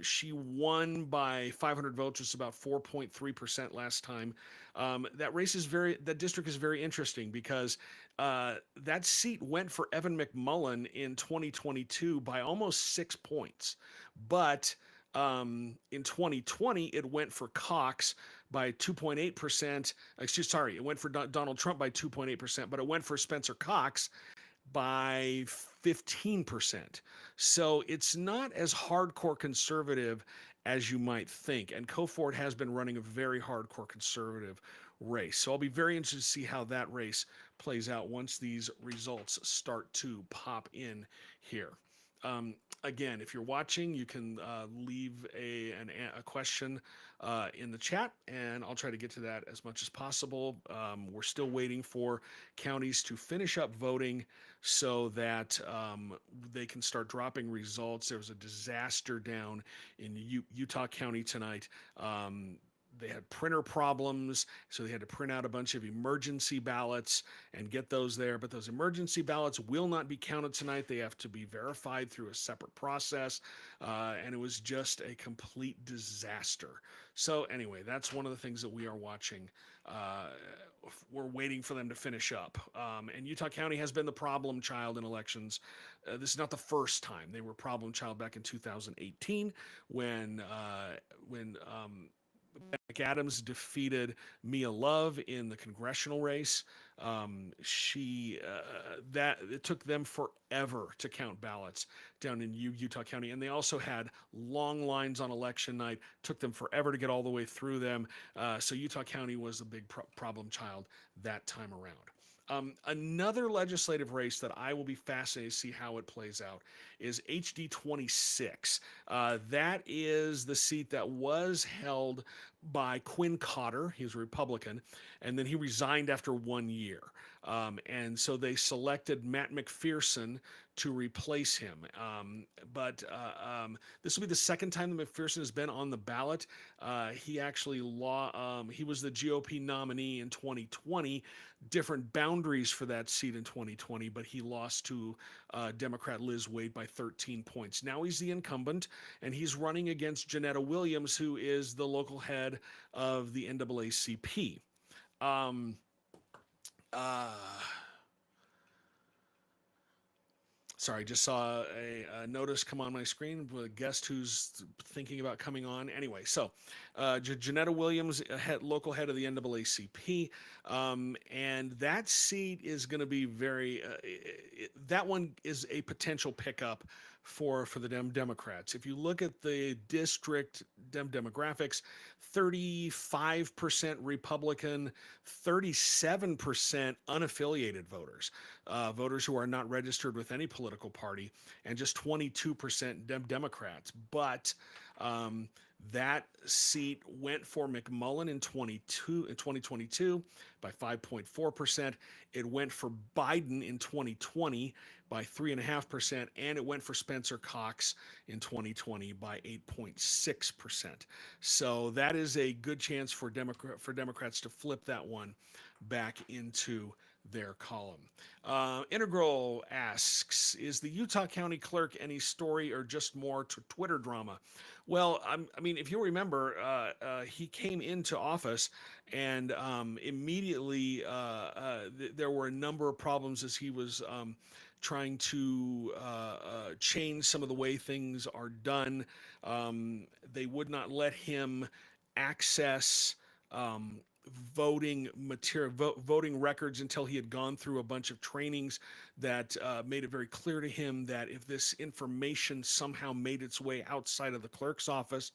She won by 500 votes, which is about 4.3% last time. That district is very interesting, because that seat went for Evan McMullin in 2022 by almost 6 points. But in 2020, it went for Cox by 2.8%. It went for Donald Trump by 2.8%, but it went for Spencer Cox by 15%. So it's not as hardcore conservative as you might think. And Koford has been running a very hardcore conservative race. So I'll be very interested to see how that race plays out once these results start to pop in here. Again, if you're watching, you can leave a question in the chat, and I'll try to get to that as much as possible. We're still waiting for counties to finish up voting so that they can start dropping results. There was a disaster down in Utah County tonight. They had printer problems, so they had to print out a bunch of emergency ballots and get those there. But those emergency ballots will not be counted tonight. They have to be verified through a separate process, and it was just a complete disaster. So anyway, that's one of the things that we are watching. We're waiting for them to finish up. And Utah County has been the problem child in elections. This is not the first time. They were problem child back in 2018 when McAdams defeated Mia Love in the congressional race. It took them forever to count ballots down in Utah County, and they also had long lines on election night. Took them forever to get all the way through them. So Utah County was a big problem child that time around. Another legislative race that I will be fascinated to see how it plays out is HD 26. That is the seat that was held by Quinn Cotter. He was a Republican, and then he resigned after 1 year. And so they selected Matt McPherson to replace him. But this will be the second time that McPherson has been on the ballot. He actually he was the GOP nominee in 2020. Different boundaries for that seat in 2020, but he lost to Democrat Liz Wade by 13 points. Now he's the incumbent, and he's running against Janetta Williams, who is the local head of the NAACP. Sorry, just saw a notice come on my screen with a guest who's thinking about coming on. Anyway, so Janetta Williams, local head of the NAACP, and that seat is going to be that one is a potential pickup for the Democrats. If you look at the district demographics, 35% Republican, 37% unaffiliated voters, voters who are not registered with any political party, and just 22% Democrats. But that seat went for McMullin in 2022 by 5.4%. It went for Biden in 2020 by 3.5%, and it went for Spencer Cox in 2020 by 8.6%. So that is a good chance for Democrats to flip that one back into their column. Integral asks, is the Utah County Clerk any story or just more Twitter drama? Well, I mean, if you remember, he came into office and immediately there were a number of problems as he was trying to change some of the way things are done. They would not let him access voting material, voting records until he had gone through a bunch of trainings that made it very clear to him that if this information somehow made its way outside of the clerk's office,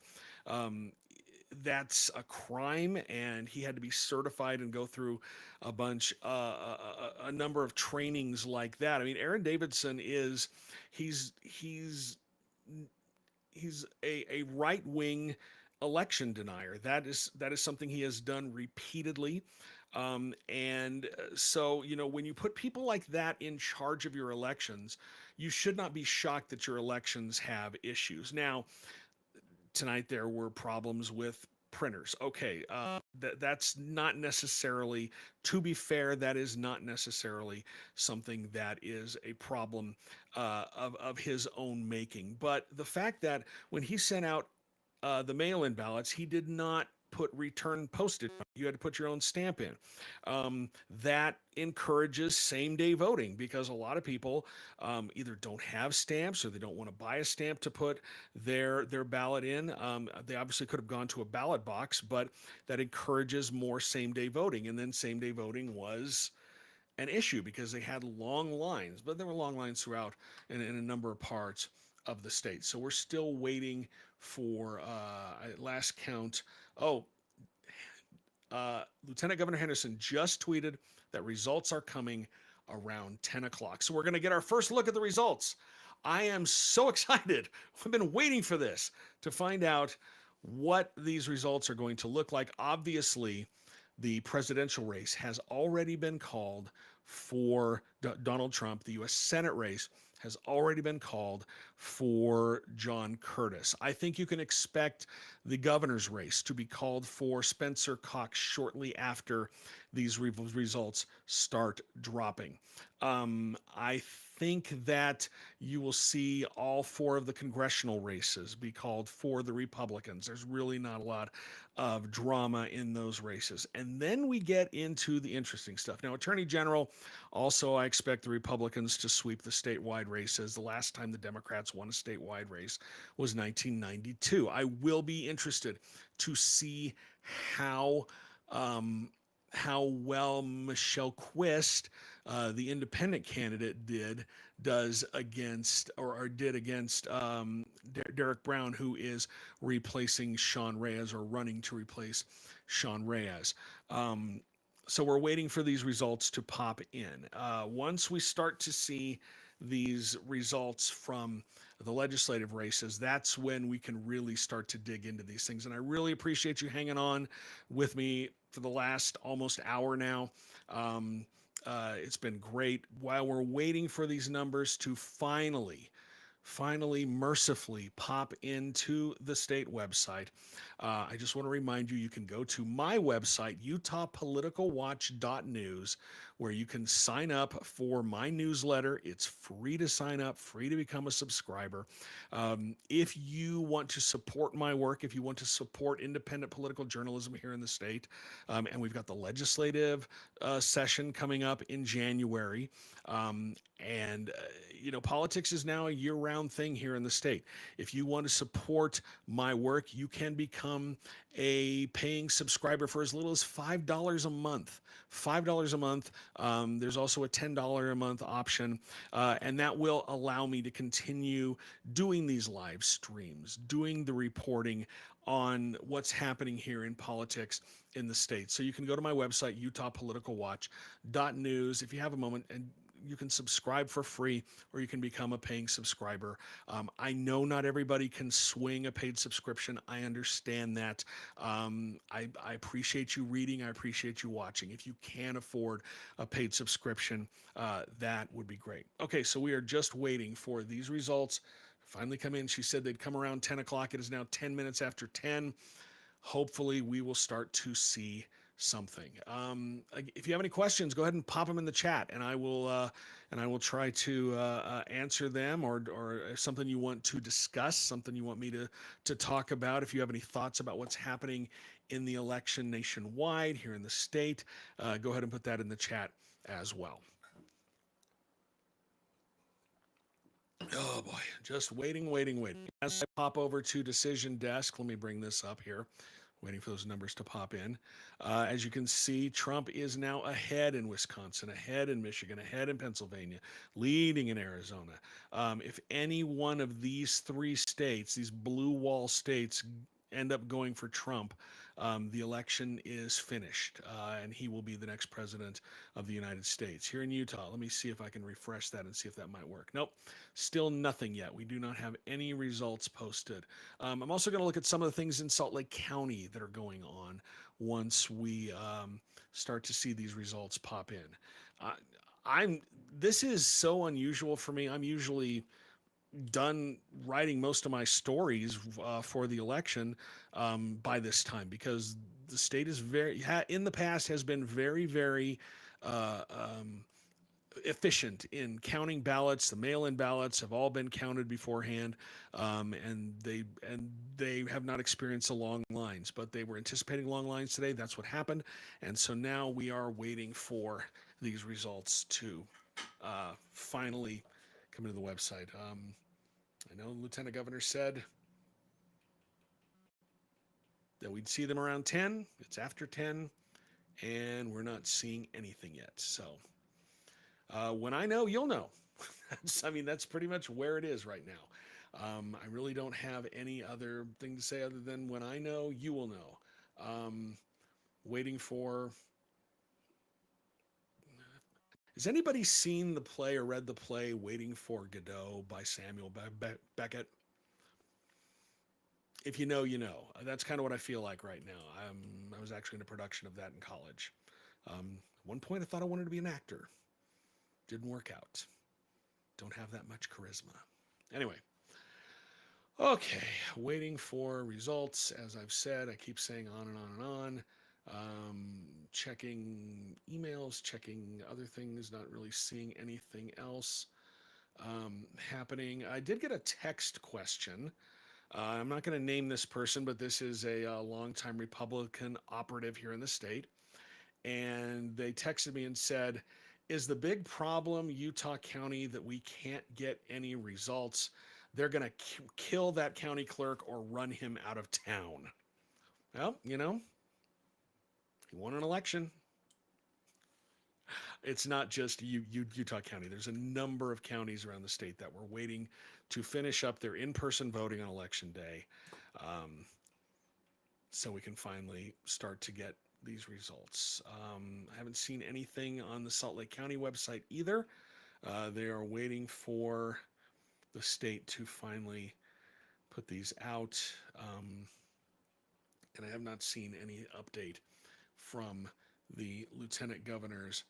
that's a crime, and he had to be certified and go through a number of trainings like that. I mean, Aaron Davidson he's a right-wing election denier. That is something he has done repeatedly. So, when you put people like that in charge of your elections, you should not be shocked that your elections have issues. Now, tonight there were problems with printers. Okay, that's not necessarily, to be fair, that is not necessarily something that is a problem of his own making. But the fact that when he sent out the mail-in ballots, he did not put return postage. You had to put your own stamp in. That encourages same-day voting because a lot of people either don't have stamps or they don't want to buy a stamp to put their ballot in. They obviously could have gone to a ballot box, but that encourages more same-day voting. And then same-day voting was an issue because they had long lines, but there were long lines throughout in a number of parts of the state. So we're still waiting for last count. Lieutenant Governor Henderson just tweeted that results are coming around 10 o'clock. So we're going to get our first look at the results. I am so excited. I've been waiting for this to find out what these results are going to look like. Obviously, the presidential race has already been called for Donald Trump. The U.S. Senate race has already been called for John Curtis. I think you can expect the governor's race to be called for Spencer Cox shortly after these results start dropping. I think that you will see all four of the congressional races be called for the Republicans. There's really not a lot of drama in those races. And then we get into the interesting stuff. Now, Attorney General, also I expect the Republicans to sweep the statewide races. The last time the Democrats won a statewide race was 1992. I will be interested to see how well Michelle Quist, the independent candidate, did against Derek Brown, who is replacing Sean Reyes or running to replace Sean Reyes. So we're waiting for these results to pop in. Once we start to see these results from the legislative races, that's when we can really start to dig into these things. And I really appreciate you hanging on with me for the last almost hour now. Um, it's been great. While we're waiting for these numbers to finally, mercifully pop into the state website. I just want to remind you, you can go to my website, utahpoliticalwatch.news, where you can sign up for my newsletter. It's free to sign up, free to become a subscriber. If you want to support my work, if you want to support independent political journalism here in the state, and we've got the legislative session coming up in January, and politics is now a year-round thing here in the state. If you want to support my work, you can become a paying subscriber for as little as $5 a month. $5 a month. There's also a $10 a month option, and that will allow me to continue doing these live streams, doing the reporting on what's happening here in politics in the state. So you can go to my website, utahpoliticalwatch.news, if you have a moment, and you can subscribe for free, or you can become a paying subscriber. I know not everybody can swing a paid subscription. I understand that. I appreciate you reading. I appreciate you watching. If you can afford a paid subscription, that would be great. Okay, so we are just waiting for these results finally come in. She said they'd come around 10 o'clock. It is now 10 minutes after 10. Hopefully we will start to see something. If you have any questions, go ahead and pop them in the chat, and I will try to answer them, or if something you want to discuss, something you want me to talk about. If you have any thoughts about what's happening in the election nationwide here in the state, go ahead and put that in the chat as well. Oh boy, just waiting. As I pop over to Decision Desk, let me bring this up here. Waiting for those numbers to pop in. As you can see, Trump is now ahead in Wisconsin, ahead in Michigan, ahead in Pennsylvania, leading in Arizona. If any one of these three states, these blue wall states, end up going for Trump, the election is finished, and he will be the next president of the United States. Here in Utah, let me see if I can refresh that and see if that might work. Nope, still nothing yet. We do not have any results posted. I'm also going to look at some of the things in Salt Lake County that are going on once we start to see these results pop in. This is so unusual for me. I'm usually done writing most of my stories for the election by this time, because the state is in the past has been very efficient in counting ballots. The mail-in ballots have all been counted beforehand, and they have not experienced the long lines, but they were anticipating long lines today. That's what happened, and so now we are waiting for these results to finally come into the website. I know Lieutenant Governor said that we'd see them around 10. It's after 10, and we're not seeing anything yet. So when I know, you'll know. That's pretty much where it is right now. I really don't have any other thing to say other than when I know, you will know. Waiting for... Has anybody seen the play or read the play Waiting for Godot by Samuel Beckett? If you know, you know. That's kind of what I feel like right now. I was actually in a production of that in college. At one point, I thought I wanted to be an actor. Didn't work out. Don't have that much charisma. Anyway. Okay, waiting for results. As I've said, I keep saying on and on and on. Checking emails, checking other things, not really seeing anything else happening. I did get a text question. I'm not going to name this person, but this is a longtime Republican operative here in the state. And they texted me and said, is the big problem Utah County that we can't get any results? They're going to kill that county clerk or run him out of town. Well, he won an election. It's not just Utah County. There's a number of counties around the state that were waiting to finish up their in-person voting on election day, so we can finally start to get these results. I haven't seen anything on the Salt Lake County website either. They are waiting for the state to finally put these out. And I have not seen any update from the lieutenant governor's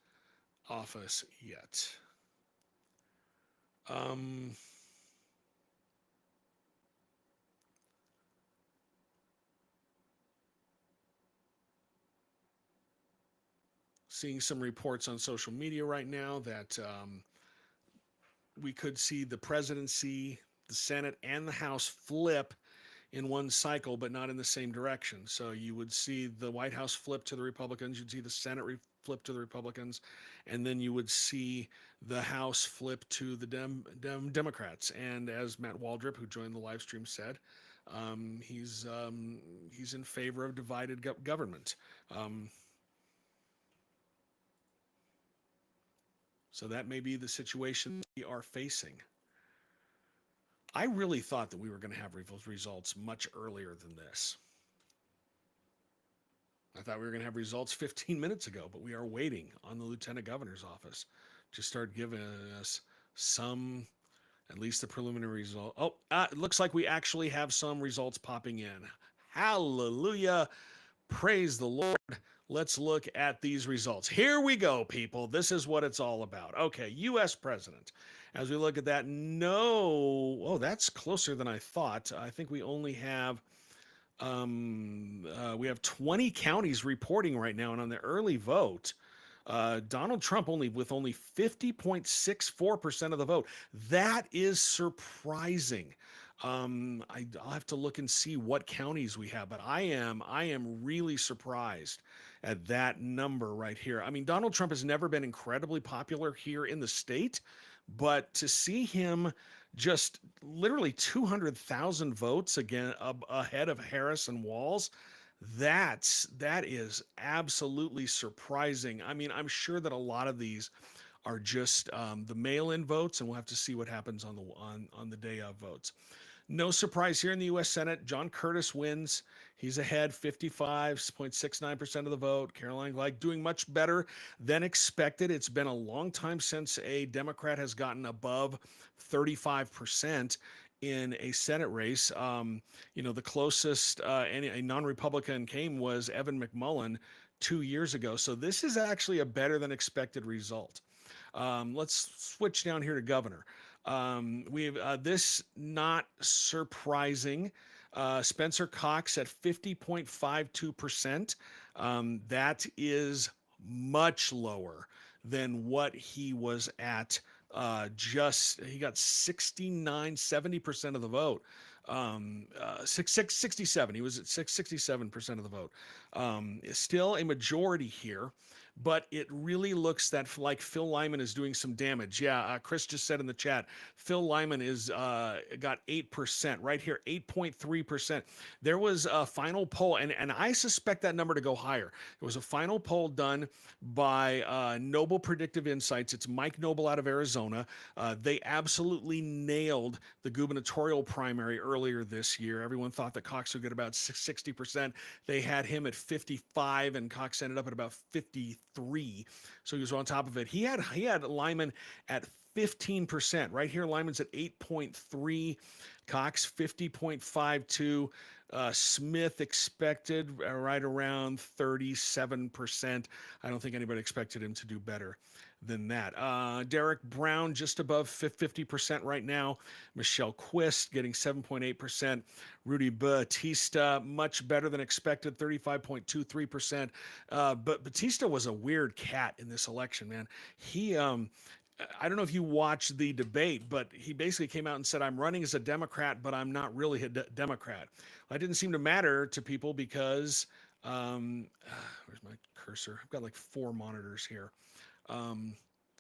office yet. Seeing some reports on social media right now that we could see the presidency, the Senate, and the House flip in one cycle, but not in the same direction. So you would see the White House flip to the Republicans, you'd see the Senate flip to the Republicans, and then you would see the House flip to the Democrats. And as Matt Waldrop, who joined the live stream, said, he's in favor of divided government. So that may be the situation we are facing. I really thought that we were going to have results much earlier than this. I thought we were going to have results 15 minutes ago, but we are waiting on the lieutenant governor's office to start giving us some, at least the preliminary result. Oh, it looks like we actually have some results popping in. Hallelujah. Praise the Lord. Let's look at these results. Here we go, people. This is what it's all about. Okay, U.S. president. As we look at that, oh, that's closer than I thought. I think we only have, we have 20 counties reporting right now, and on the early vote, Donald Trump with only 50.64% of the vote. That is surprising. I'll have to look and see what counties we have, but I am really surprised at that number right here. I mean, Donald Trump has never been incredibly popular here in the state, but to see him just literally 200,000 votes again ahead of Harris and Walz, that is absolutely surprising. I mean, I'm sure that a lot of these are just the mail-in votes, and we'll have to see what happens on the day of votes. No surprise here in the U.S. Senate. John Curtis wins. He's ahead, 55.69% of the vote. Caroline Gleich doing much better than expected. It's been a long time since a Democrat has gotten above 35% in a Senate race. The closest a non-Republican came was Evan McMullin 2 years ago. So this is actually a better than expected result. Let's switch down here to governor. We have this not surprising. Spencer Cox at 50.52%. That is much lower than what he was at. He got 70% of the vote. 67. He was at 67% of the vote. Still a majority here, but it really looks like Phil Lyman is doing some damage. Yeah, Chris just said in the chat, Phil Lyman is got 8% right here, 8.3%. There was a final poll, and I suspect that number to go higher. It was a final poll done by Noble Predictive Insights. It's Mike Noble out of Arizona. They absolutely nailed the gubernatorial primary earlier this year. Everyone thought that Cox would get about 60%. They had him at 55, and Cox ended up at about 53. So he was on top of it. He had Lyman at 15%. Right here, Lyman's at 8.3, Cox 50.52. Smith expected right around 37%. I don't think anybody expected him to do better than that. Derek Brown just above 50% right now. Michelle Quist getting 7.8%. Rudy Batista much better than expected, 35.23%. But Batista was a weird cat in this election, man. He I don't know if you watched the debate, but he basically came out and said, I'm running as a Democrat, but I'm not really a Democrat. That didn't seem to matter to people because, where's my cursor? I've got like 4 monitors here.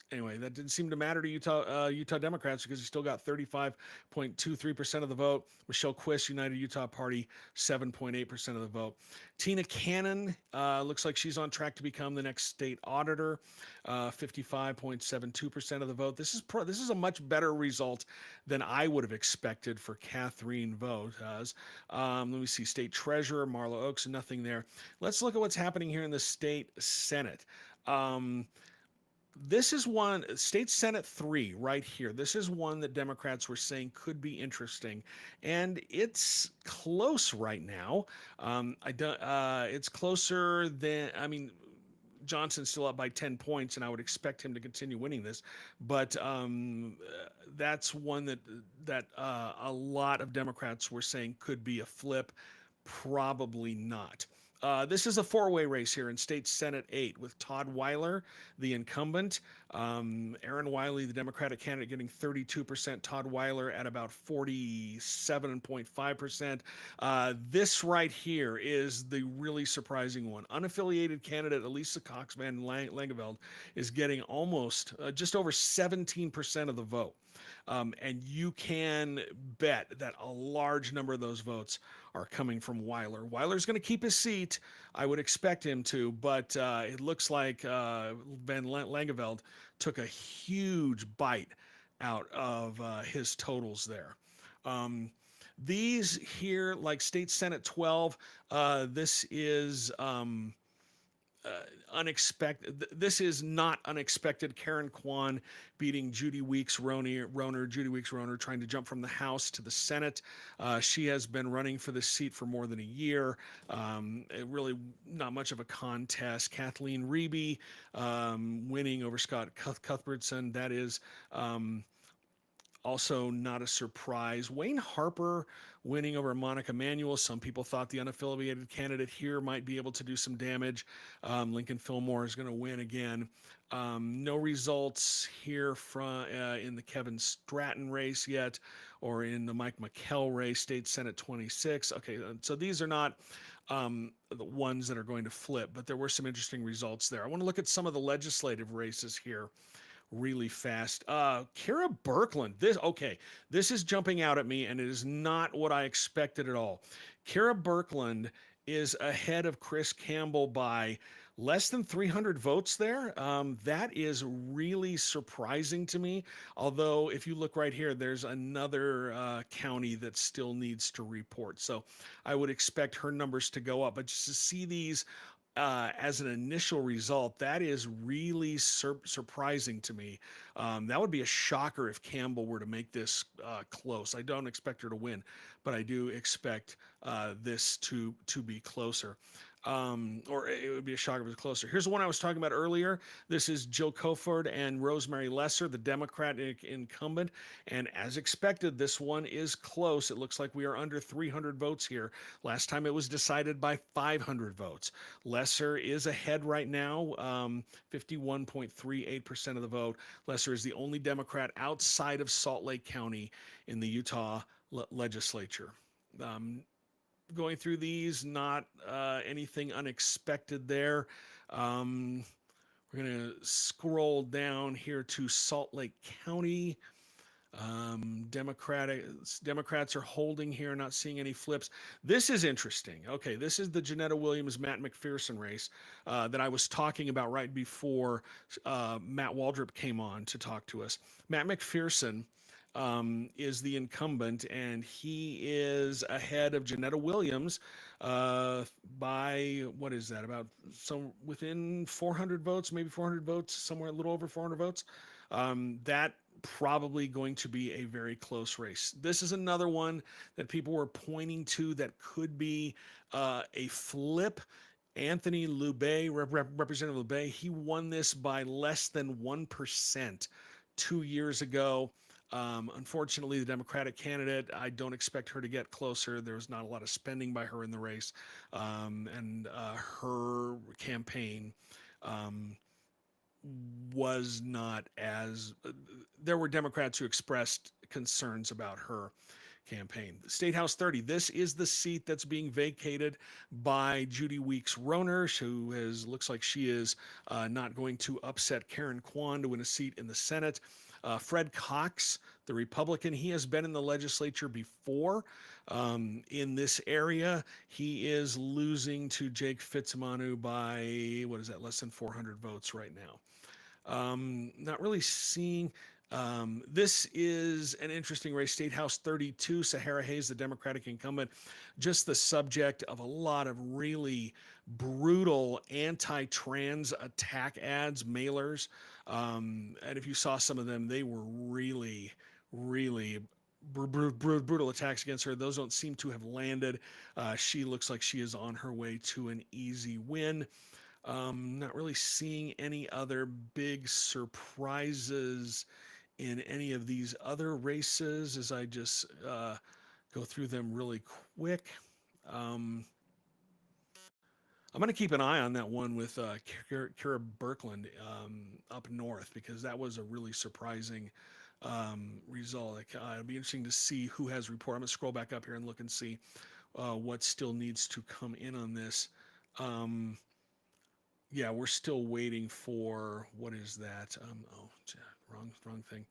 Anyway, that didn't seem to matter to Utah Democrats because he still got 35.23% of the vote. Michelle Quist, United Utah Party, 7.8% of the vote. Tina Cannon looks like she's on track to become the next state auditor, 55.72% of the vote. This is a much better result than I would have expected for Catherine Votas. Let me see, state treasurer Marla Oaks, nothing there. Let's look at what's happening here in the state Senate. This is one, State Senate 3 right here. This is one that Democrats were saying could be interesting, and it's close right now. It's closer than, I mean, Johnson's still up by 10 points, and I would expect him to continue winning this. But that's one that a lot of Democrats were saying could be a flip. Probably not. This is a four-way race here in State Senate 8 with Todd Weiler, the incumbent, Aaron Wiley, the Democratic candidate, getting 32%, Todd Weiler at about 47.5%. This right here is the really surprising one. Unaffiliated candidate Elisa Cox Van Langeveld is getting almost just over 17% of the vote. And you can bet that a large number of those votes are coming from Weiler. Weiler's going to keep his seat. I would expect him to, but it looks like Van Langeveld took a huge bite out of his totals there. These here, like State Senate 12, this is unexpected. This is not unexpected. Karen Kwan beating Judy Weeks Roner. Judy Weeks Roner trying to jump from the House to the Senate. She has been running for this seat for more than a year. Really not much of a contest. Kathleen Reby winning over Scott Cuthbertson. That is also not a surprise. Wayne Harper winning over Monica Manuel. Some people thought the unaffiliated candidate here might be able to do some damage. Lincoln Fillmore is going to win again. No results here from in the Kevin Stratton race yet, or in the Mike McKell race, State Senate 26. Okay, so these are not the ones that are going to flip, but there were some interesting results there. I want to look at some of the legislative races here really fast. Kara Birkeland, this is jumping out at me, and it is not what I expected at all. Kara Birkeland is ahead of Chris Campbell by less than 300 votes there. That is really surprising to me. Although if you look right here, there's another county that still needs to report. So I would expect her numbers to go up, but just to see these as an initial result, that is really surprising to me. That would be a shocker if Campbell were to make this close. I don't expect her to win, but I do expect this to be closer. Or it would be a shocker if it was closer. Here's the one I was talking about earlier. This is Jill Kofod and Rosemary Lesser, the Democratic incumbent. And as expected, this one is close. It looks like we are under 300 votes here. Last time it was decided by 500 votes. Lesser is ahead right now, 51.38% of the vote. Lesser is the only Democrat outside of Salt Lake County in the Utah legislature. Going through these, not anything unexpected there. We're going to scroll down here to Salt Lake County. Democrats are holding here, not seeing any flips. This is interesting. Okay, this is the Janetta Williams, Matt McPherson race that I was talking about right before Matt Waldrop came on to talk to us. Matt McPherson is the incumbent, and he is ahead of Janetta Williams by, what is that, about within 400 votes, maybe 400 votes, somewhere a little over 400 votes. That probably going to be a very close race. This is another one that people were pointing to that could be a flip. Anthony Lubay, Representative Lubay, he won this by less than 1% 2 years ago. Unfortunately, the Democratic candidate, I don't expect her to get closer. There's not a lot of spending by her in the race, and her campaign was not as, there were Democrats who expressed concerns about her campaign. State House 30. This is the seat that's being vacated by Judy Weeks-Roner, who looks like she is not going to upset Karen Kwan to win a seat in the Senate. Fred Cox, the Republican, he has been in the legislature before in this area. He is losing to Jake Fitzimanu by, what is that, less than 400 votes right now. Not really seeing. This is an interesting race. State House 32, Sahara Hayes, the Democratic incumbent, just the subject of a lot of really brutal anti-trans attack ads, mailers. And if you saw some of them, they were really, really brutal attacks against her. Those don't seem to have landed. She looks like she is on her way to an easy win. Not really seeing any other big surprises in any of these other races as I just go through them really quick. I'm going to keep an eye on that one with Kira Birkeland up north, because that was a really surprising result. It'll be interesting to see who has report. I'm going to scroll back up here and look and see what still needs to come in on this. Yeah, we're still waiting for, what is that? Wrong thing.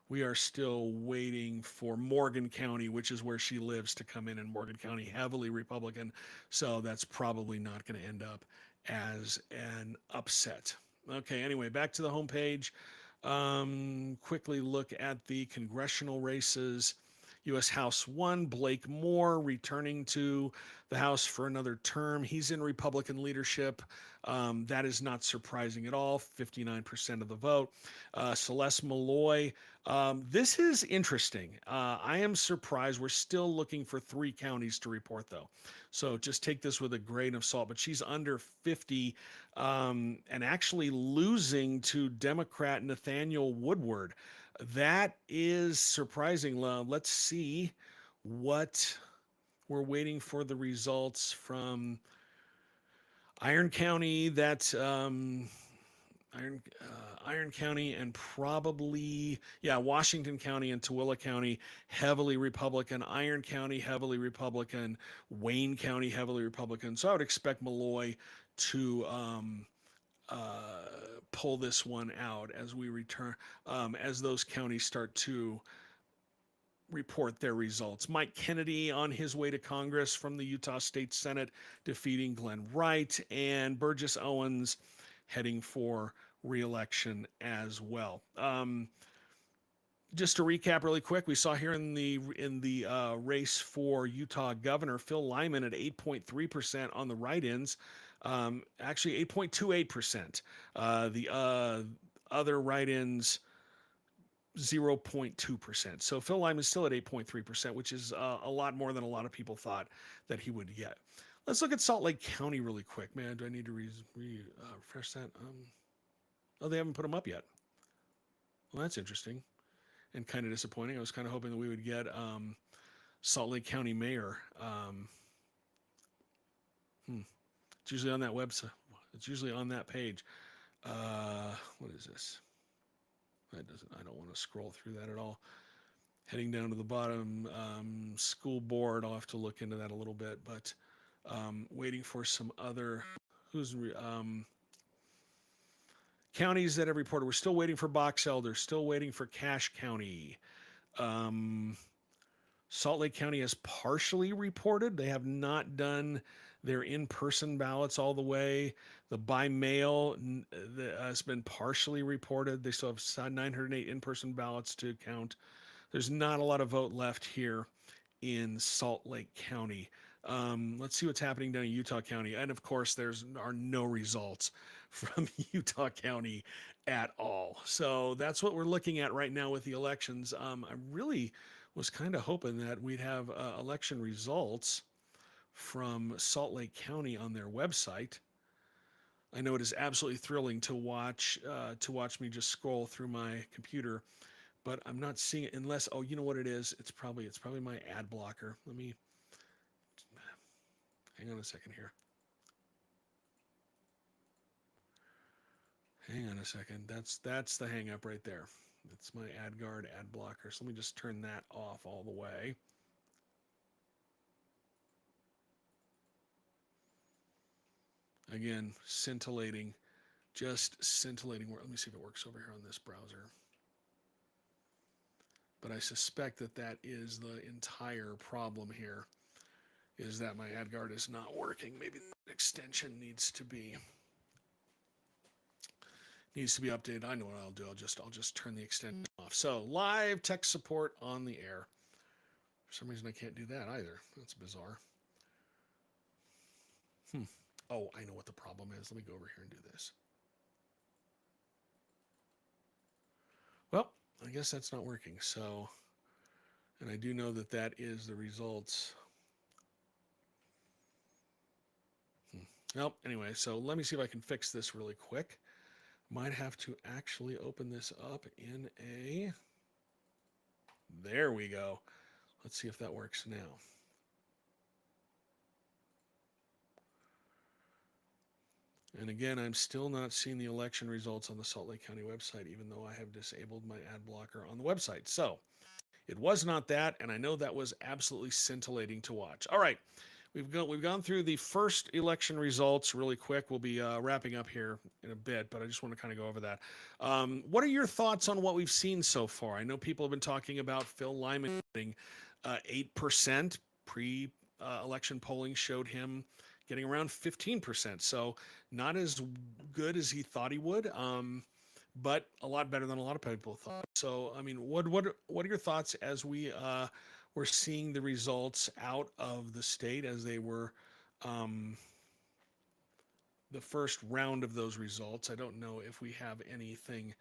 We are still waiting for Morgan County, which is where she lives, to come in Morgan County, heavily Republican. So that's probably not going to end up as an upset. Okay, anyway, back to the homepage. Quickly look at the congressional races. U.S. House 1, Blake Moore returning to the House for another term. He's in Republican leadership. That is not surprising at all. 59% of the vote. Celeste Malloy. This is interesting. I am surprised. We're still looking for 3 counties to report, though. So just take this with a grain of salt. But she's under 50 and actually losing to Democrat Nathaniel Woodward. That is surprising. Let's see what we're waiting for, the results from Iron County. That's Iron County, and probably, yeah, Washington County and Tooele County, heavily Republican. Iron County, heavily Republican. Wayne County, heavily Republican. So I would expect Malloy to pull this one out as we return, as those counties start to report their results. Mike Kennedy on his way to Congress from the Utah State Senate, defeating Glenn Wright, and Burgess Owens heading for re-election as well. Just to recap really quick, we saw here in the race for Utah governor, Phil Lyman at 8.3% on the write-ins. Actually 8.28%. The other write-ins 0.2%. So Phil Lyman's still at 8.3%, which is a lot more than a lot of people thought that he would get. Let's look at Salt Lake County really quick. Man, do I need to refresh that? Oh, they haven't put them up yet. Well, that's interesting and kind of disappointing. I was kind of hoping that we would get Salt Lake County mayor. It's usually on that website. It's usually on that page. What is this? I don't want to scroll through that at all. Heading down to the bottom, school board. I'll have to look into that a little bit, but waiting for some other counties that have reported. We're still waiting for Box Elder. Still waiting for Cache County. Salt Lake County has partially reported. They have not done their in-person ballots all the way. The by mail has been partially reported. They still have 908 in-person ballots to count. There's not a lot of vote left here in Salt Lake County. Let's see what's happening down in Utah County. And of course, there are no results from Utah County at all. So that's what we're looking at right now with the elections. I really was kind of hoping that we'd have election results from Salt Lake County on their website. I know it is absolutely thrilling to watch me just scroll through my computer, but I'm not seeing it unless, oh, you know what it is? It's probably my ad blocker. Let me hang on a second here. Hang on a second. That's the hang up right there. That's my AdGuard ad blocker. So let me just turn that off all the way. Again, scintillating, just scintillating. Let me see if it works over here on this browser. But I suspect that that is the entire problem here, is that my AdGuard is not working. Maybe the extension needs to be updated. I know what I'll do. I'll just turn the extension off. So live tech support on the air. For some reason I can't do that either. That's bizarre. Oh, I know what the problem is. Let me go over here and do this. Well, I guess that's not working. So, and I do know that that is the results. Nope. Anyway, so let me see if I can fix this really quick. Might have to actually open this up in a... There we go. Let's see if that works now. And again, I'm still not seeing the election results on the Salt Lake County website, even though I have disabled my ad blocker on the website. So it was not that, and I know that was absolutely scintillating to watch. All right, we've gone through the first election results really quick. We'll be wrapping up here in a bit, but I just want to kind of go over that. What are your thoughts on what we've seen so far? I know people have been talking about Phil Lyman getting 8%. Pre-election polling showed him getting around 15%. So not as good as he thought he would, but a lot better than a lot of people thought. So, I mean, what are your thoughts as we're seeing the results out of the state as they were the first round of those results? I don't know if we have anything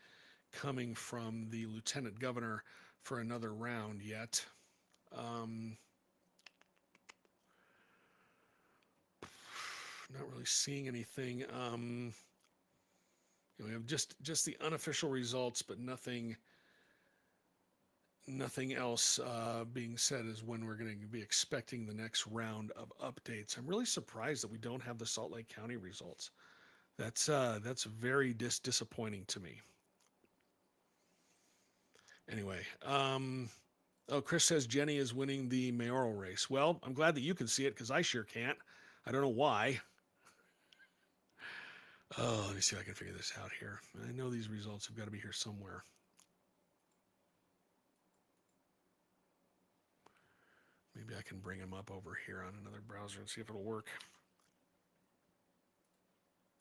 coming from the lieutenant governor for another round yet. Not really seeing anything. We have just the unofficial results, but nothing else being said as when we're going to be expecting the next round of updates. I'm really surprised that we don't have the Salt Lake County results. That's very disappointing to me. Anyway, oh, Chris says Jenny is winning the mayoral race. Well, I'm glad that you can see it because I sure can't. I don't know why. Oh, let me see if I can figure this out here. I know these results have got to be here somewhere. Maybe I can bring them up over here on another browser and see if it'll work.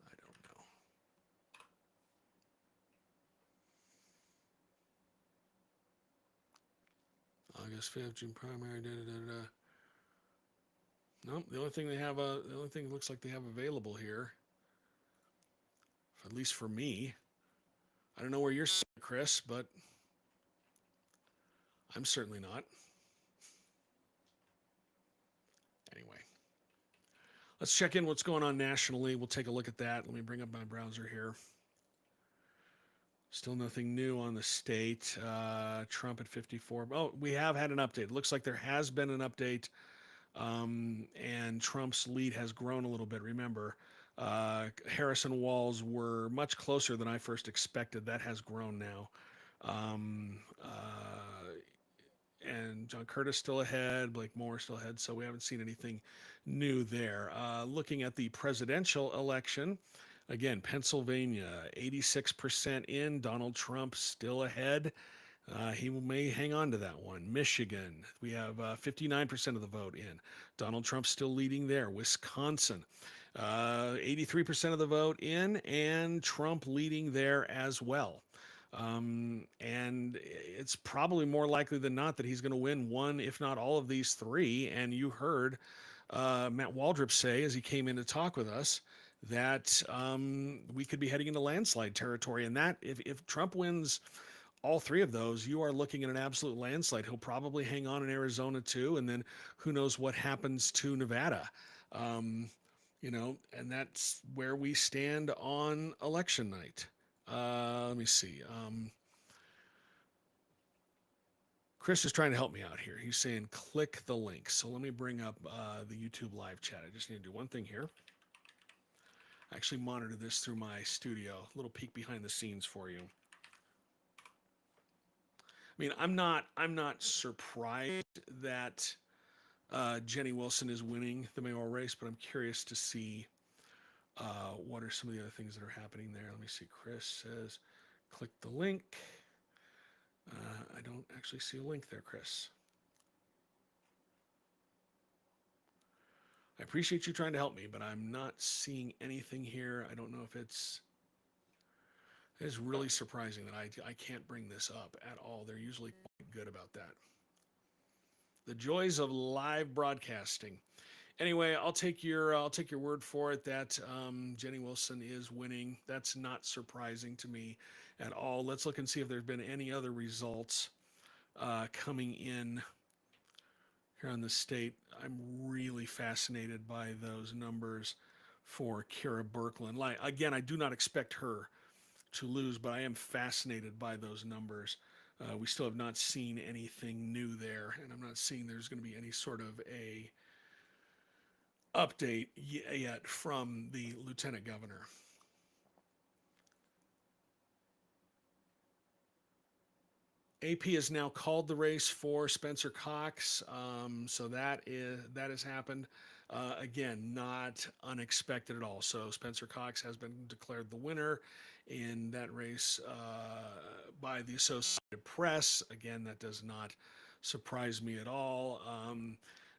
I don't know. August 5th, June primary, Nope, the only thing they have, the only thing it looks like they have available here, at least for me, I don't know where you're sitting, Chris, but I'm certainly not. Anyway, let's check in what's going on nationally. We'll take a look at that. Let me bring up my browser here. Still nothing new on the state. Trump at 54. Oh, we have had an update. It looks like there has been an update, and Trump's lead has grown a little bit. Remember, Harris and Walz were much closer than I first expected. That has grown now. And John Curtis still ahead, Blake Moore still ahead, so we haven't seen anything new there. Looking at the presidential election, again, Pennsylvania, 86% in, Donald Trump still ahead. He may hang on to that one. Michigan, we have 59% of the vote in. Donald Trump still leading there. Wisconsin, 83% of the vote in, and Trump leading there as well. And it's probably more likely than not that he's going to win one, if not all of these three. And you heard Matt Waldrop say, as he came in to talk with us, that we could be heading into landslide territory. And that if Trump wins all three of those, you are looking at an absolute landslide. He'll probably hang on in Arizona too. And then who knows what happens to Nevada. And that's where we stand on election night. Let me see. Chris is trying to help me out here. He's saying click the link. So let me bring up the YouTube live chat. I just need to do one thing here. I actually monitor this through my studio. A little peek behind the scenes for you. I mean, I'm not surprised that Jenny Wilson is winning the mayoral race, but I'm curious to see What are some of the other things that are happening there? Let me see. Chris says, click the link. I don't actually see a link there, Chris. I appreciate you trying to help me, but I'm not seeing anything here. I don't know if it's really surprising that I can't bring this up at all. They're usually quite good about that. The joys of live broadcasting. Anyway, I'll take your word for it that Jenny Wilson is winning. That's not surprising to me at all. Let's look and see if there's been any other results coming in here on the state. I'm really fascinated by those numbers for Kara Birkeland. Like, again, I do not expect her to lose, but I am fascinated by those numbers. We still have not seen anything new there, and I'm not seeing there's going to be any sort of a update yet from the lieutenant governor. AP has now called the race for Spencer Cox, so that has happened. Again, not unexpected at all. So Spencer Cox has been declared the winner in that race by the Associated Press. Again, that does not surprise me at all.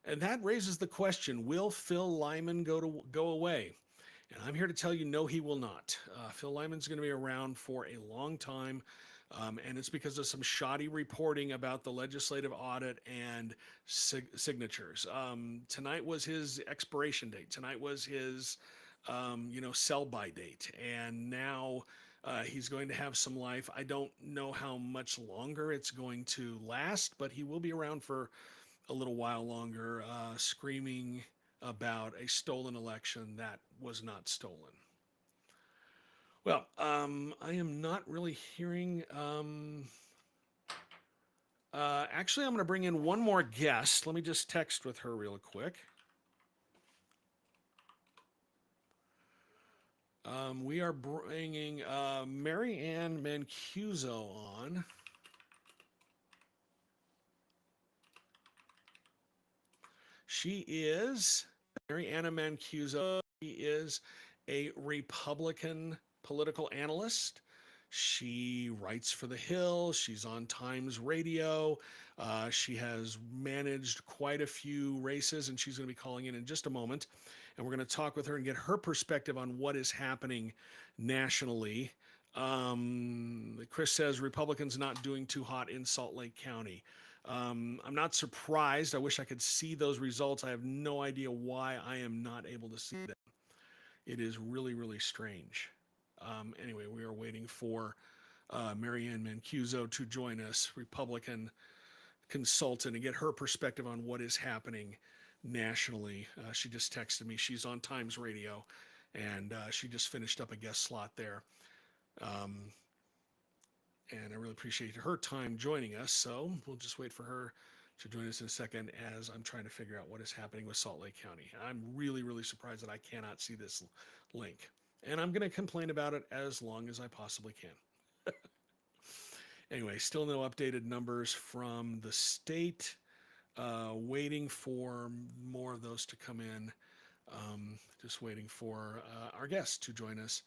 And that raises the question: will Phil Lyman go away? And I'm here to tell you, no, he will not. Phil Lyman's going to be around for a long time. And it's because of some shoddy reporting about the legislative audit and signatures. Tonight was his expiration date. Tonight was his, sell-by date. And now he's going to have some life. I don't know how much longer it's going to last, but he will be around for a little while longer, screaming about a stolen election that was not stolen. Well, I am not really hearing. Actually, I'm going to bring in one more guest. Let me just text with her real quick. We are bringing Mary Ann Mancuso on. She is Mary Anna Mancuso. She is a Republican political analyst. She writes for The Hill. She's on Times Radio. She has managed quite a few races, and she's going to be calling in just a moment. And we're going to talk with her and get her perspective on what is happening nationally. Chris says Republicans not doing too hot in Salt Lake County. I'm not surprised. I wish I could see those results. I have no idea why I am not able to see them. It is really, really strange. Anyway, we are waiting for Mary Ann Mancuso to join us, Republican consultant, and get her perspective on what is happening nationally. She just texted me. She's on Times Radio, and she just finished up a guest slot there. And I really appreciate her time joining us. So we'll just wait for her to join us in a second as I'm trying to figure out what is happening with Salt Lake County. I'm really, really surprised that I cannot see this link. And I'm going to complain about it as long as I possibly can. Anyway, still no updated numbers from the state. Waiting for more of those to come in. Just waiting for our guests to join us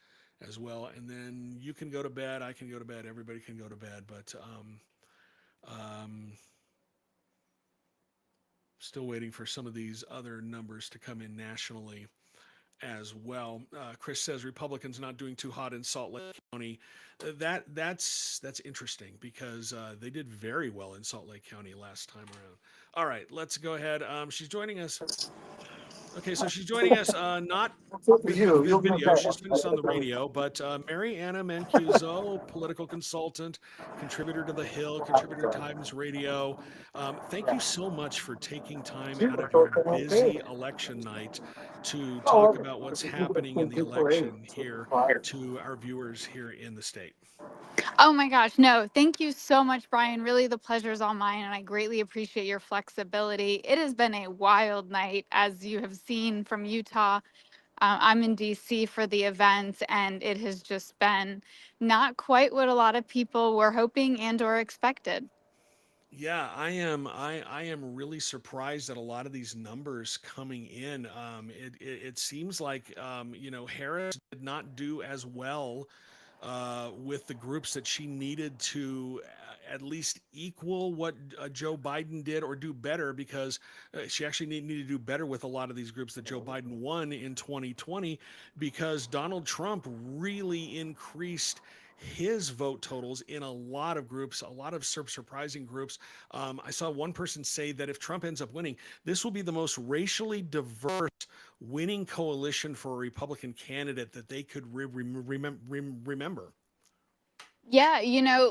as well. And then you can go to bed. I can go to bed. Everybody can go to bed. But still waiting for some of these other numbers to come in nationally as well. Chris says Republicans not doing too hot in Salt Lake County. That's interesting because they did very well in Salt Lake County last time around. All right, let's go ahead. She's joining us. Okay, so she's joining us not with video. She's finished on the radio, but Mary Anna Mancuso, political consultant, contributor to The Hill, contributor to Times Radio. Thank you so much for taking time out of your busy election night to talk about what's happening in the election here to our viewers here in the state. Oh my gosh, no. Thank you so much, Brian. Really, the pleasure is all mine, and I greatly appreciate your flexibility. It has been a wild night, as you have seen from Utah. I'm in DC for the event, and it has just been not quite what a lot of people were hoping and or expected. Yeah, I am really surprised at a lot of these numbers coming in. It seems like Harris did not do as well with the groups that she needed to at least equal what Joe Biden did or do better, because she actually needed to do better with a lot of these groups that Joe Biden won in 2020, because Donald Trump really increased his vote totals in a lot of groups, a lot of surprising groups. I saw one person say that if Trump ends up winning, this will be the most racially diverse winning coalition for a Republican candidate that they could remember. Yeah,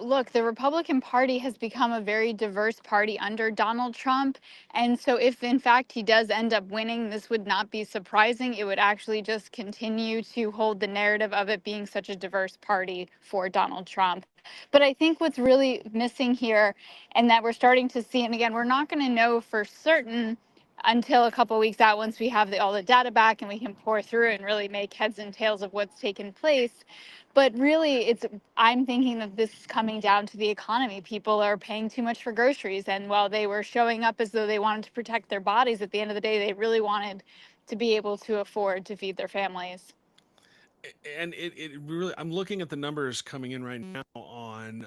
look, the Republican Party has become a very diverse party under Donald Trump. And so, if in fact he does end up winning, this would not be surprising. It would actually just continue to hold the narrative of it being such a diverse party for Donald Trump. But I think what's really missing here, and that we're starting to see, and again, we're not going to know for certain until a couple weeks out, once we have all the data back and we can pour through and really make heads and tails of what's taken place. But really, I'm thinking that this is coming down to the economy. People are paying too much for groceries. And while they were showing up as though they wanted to protect their bodies, at the end of the day, they really wanted to be able to afford to feed their families. And it really, I'm looking at the numbers coming in right now on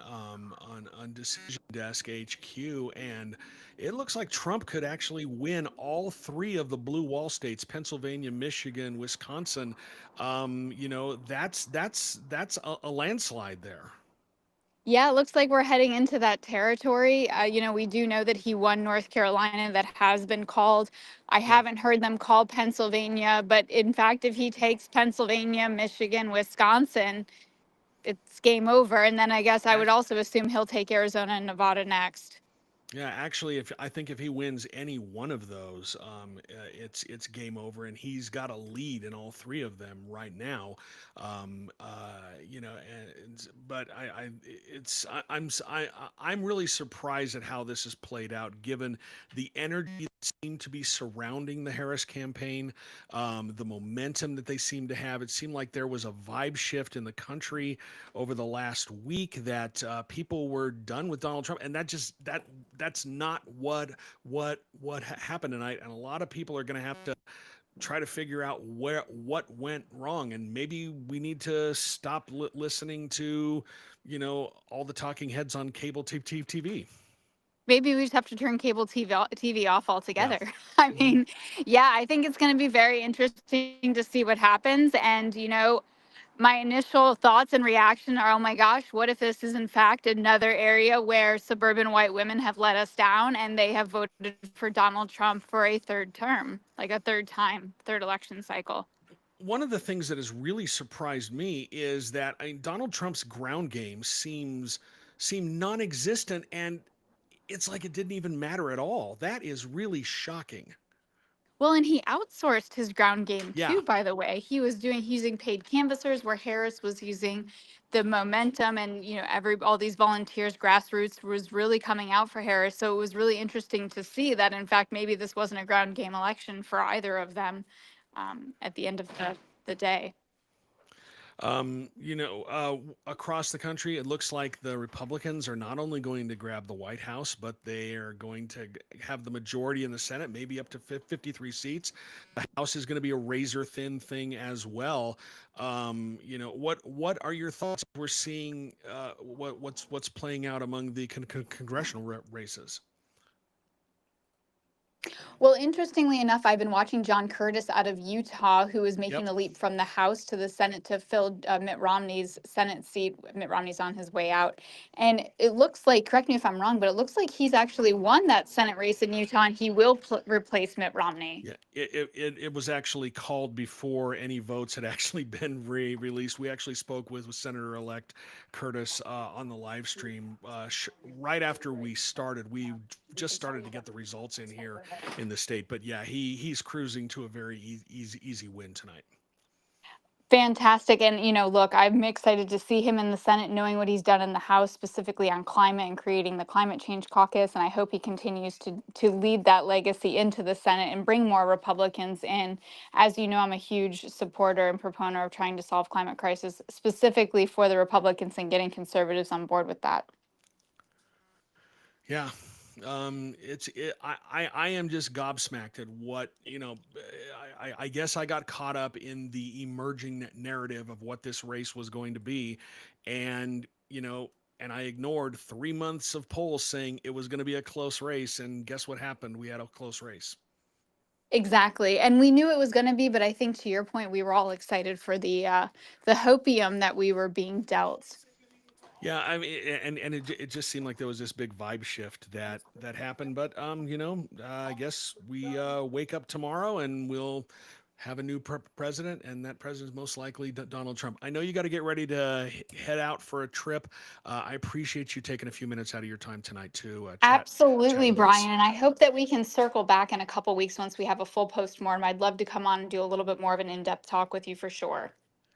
Decision Desk HQ, and it looks like Trump could actually win all three of the blue wall states: Pennsylvania, Michigan, Wisconsin. That's a landslide there. Yeah, it looks like we're heading into that territory. We do know that he won North Carolina. That has been called. I Yeah. haven't heard them call Pennsylvania, but in fact, if he takes Pennsylvania, Michigan, Wisconsin, it's game over. And then I guess I would also assume he'll take Arizona and Nevada next. Yeah, actually, if I think if he wins any one of those, it's game over, and he's got a lead in all three of them right now. But I'm really surprised at how this has played out, given the energy that seemed to be surrounding the Harris campaign, the momentum that they seemed to have. It seemed like there was a vibe shift in the country over the last week, that people were done with Donald Trump, and that's not what happened tonight. And a lot of people are going to have to try to figure out what went wrong, and maybe we need to stop listening to all the talking heads on cable TV. Maybe we just have to turn cable TV off Yeah. altogether. I Mhm. mean, yeah, I think it's going to be very interesting to see what happens. And, my initial thoughts and reaction are, oh my gosh, what if this is in fact another area where suburban white women have let us down and they have voted for Donald Trump for a third term, like a third time, third election cycle? One of the things that has really surprised me is that, I mean, Donald Trump's ground game seem non-existent, and it's like it didn't even matter at all. That is really shocking. Well, and he outsourced his ground game Yeah. too, by the way. He's using paid canvassers where Harris was using the momentum, and all these volunteers, grassroots was really coming out for Harris. So it was really interesting to see that in fact maybe this wasn't a ground game election for either of them at the end of the day. Across the country, it looks like the Republicans are not only going to grab the White House, but they are going to have the majority in the Senate, maybe up to 53 seats. The House is going to be a razor thin thing as well. What are your thoughts? We're seeing what's playing out among the congressional races. Well, interestingly enough, I've been watching John Curtis out of Utah, who is Yep. making a leap from the House to the Senate to fill Mitt Romney's Senate seat. Mitt Romney's on his way out. And it looks like, correct me if I'm wrong, but it looks like he's actually won that Senate race in Utah and he will replace Mitt Romney. Yeah, it was actually called before any votes had actually been released. We actually spoke with Senator-elect Curtis on the live stream right after we started. We just started to get the results in here in the state, but yeah, he's cruising to a very easy win tonight. Fantastic. And, look, I'm excited to see him in the Senate, knowing what he's done in the House, specifically on climate and creating the Climate Change Caucus. And I hope he continues to lead that legacy into the Senate and bring more Republicans in. As you know, I'm a huge supporter and proponent of trying to solve climate crisis, specifically for the Republicans, and getting conservatives on board with that. Yeah. I am just gobsmacked at what, I guess I got caught up in the emerging narrative of what this race was going to be. And, and I ignored 3 months of polls saying it was going to be a close race. And guess what happened? We had a close race. Exactly. And we knew it was going to be, but I think to your point, we were all excited for the hopium that we were being dealt. Yeah, I mean, and it just seemed like there was this big vibe shift that happened. But I guess we wake up tomorrow and we'll have a new president, and that president is most likely Donald Trump. I know you got to get ready to head out for a trip. I appreciate you taking a few minutes out of your time tonight to chat Absolutely, with us. Brian. And I hope that we can circle back in a couple weeks once we have a full postmortem. I'd love to come on and do a little bit more of an in-depth talk with you for sure.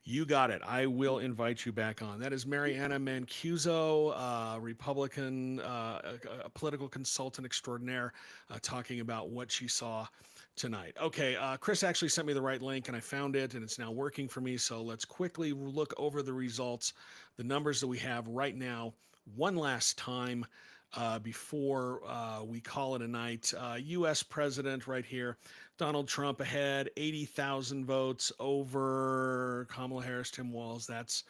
You got it. I will invite you back on. That is Mariana Mancuso, Republican, a political consultant extraordinaire, talking about what she saw tonight. Okay, Chris actually sent me the right link and I found it and it's now working for me. So let's quickly look over the results, the numbers that we have right now, one last time. Before we call it a night, U.S. president right here, Donald Trump ahead, 80,000 votes over Kamala Harris, Tim Walz. That's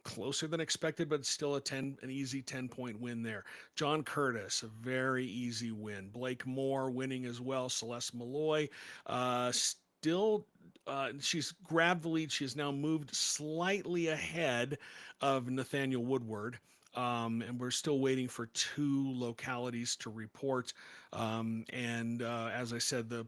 closer than expected, but still an easy 10-point win there. John Curtis, a very easy win. Blake Moore winning as well. Celeste Malloy, still. She's grabbed the lead. She has now moved slightly ahead of Nathaniel Woodward. And we're still waiting for 2 localities to report. As I said, the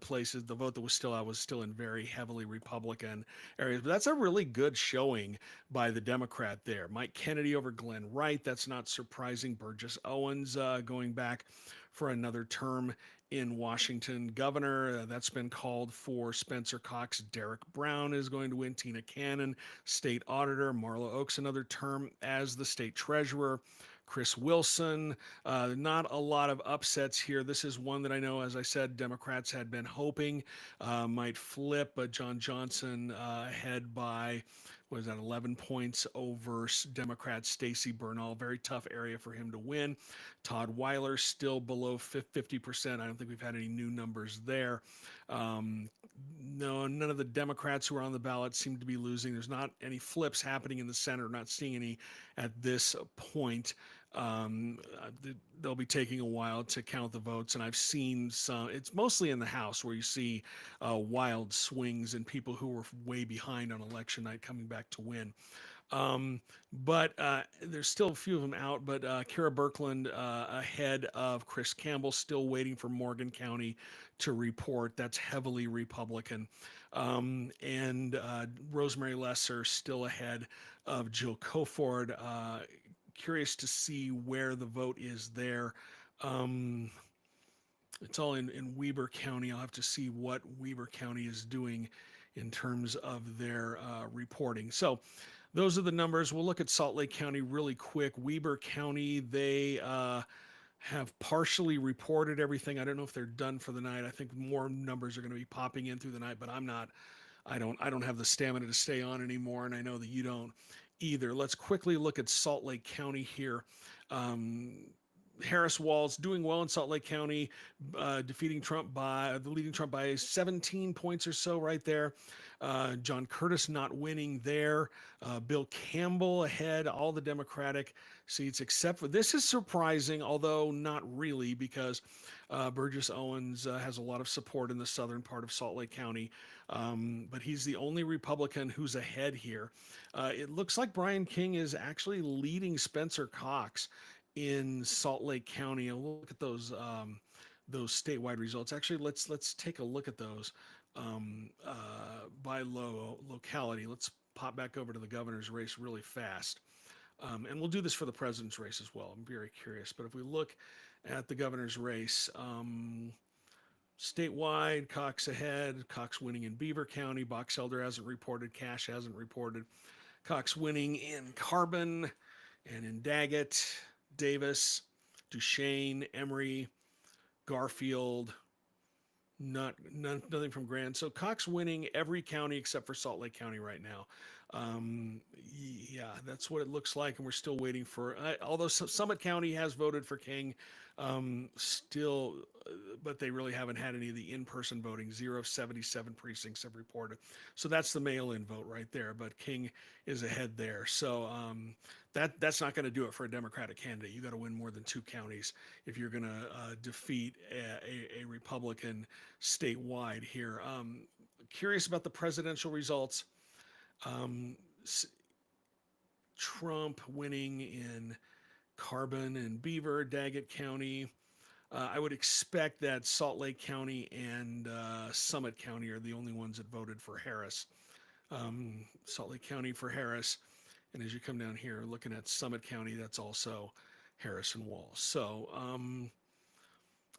vote that was still out was still in very heavily Republican areas. But that's a really good showing by the Democrat there. Mike Kennedy over Glenn Wright. That's not surprising. Burgess Owens going back for another term in Washington. Governor, that's been called for Spencer Cox. Derek Brown is going to win. Tina Cannon, state auditor. Marla Oaks, another term as the state treasurer. Chris Wilson, not a lot of upsets here. This is one that I know, as I said, Democrats had been hoping might flip, but John Johnson ahead by, 11 points over Democrat Stacey Bernal. Very tough area for him to win. Todd Weiler still below 50%. I don't think we've had any new numbers there. No, none of the Democrats who are on the ballot seem to be losing. There's not any flips happening in the Senate. Not seeing any at this point. They'll be taking a while to count the votes, and I've seen some. It's mostly in the House where you see wild swings and people who were way behind on election night coming back to win. But there's still a few of them out. But Kara Birkeland ahead of Chris Campbell, still waiting for Morgan County to report. That's heavily Republican. And Rosemary Lesser still ahead of Jill Koford. Curious to see where the vote is there. It's all in Weber County. I'll have to see what Weber County is doing in terms of their reporting. So those are the numbers. We'll look at Salt Lake County really quick. Weber County, they have partially reported everything. I don't know if they're done for the night. I think more numbers are going to be popping in through the night, but I don't have the stamina to stay on anymore, and I know that you don't either. Let's quickly look at Salt Lake County here. Harris Walz doing well in Salt Lake County, leading Trump by 17 points or so right there. John Curtis not winning there. Bill Campbell ahead, all the Democratic seats except for, this is surprising, although not really, because Burgess Owens has a lot of support in the southern part of Salt Lake County. But he's the only Republican who's ahead here. It looks like Brian King is actually leading Spencer Cox in Salt Lake County. And we'll look at those statewide results. Actually, let's take a look at those by locality. Let's pop back over to the governor's race really fast. And we'll do this for the president's race as well. I'm very curious. But if we look at the governor's race, statewide, Cox ahead. Cox winning in Beaver County. Box Elder hasn't reported. Cache hasn't reported. Cox winning in Carbon and in Daggett, Davis, Duchesne, Emory, Garfield, nothing from Grand. So Cox winning every county except for Salt Lake County right now. Yeah, that's what it looks like, and we're still waiting for. Although Summit County has voted for King, still, but they really haven't had any of the in-person voting. 0 of 77 precincts have reported, so that's the mail-in vote right there. But King is ahead there, so that's not going to do it for a Democratic candidate. You got to win more than 2 counties if you're going to defeat a Republican statewide here. Curious about the presidential results. Um, Trump winning in Carbon and Beaver, Daggett County. I would expect that Salt Lake County and Summit County are the only ones that voted for Harris. Salt Lake County for Harris. And as you come down here, looking at Summit County, that's also Harris and Walls. So,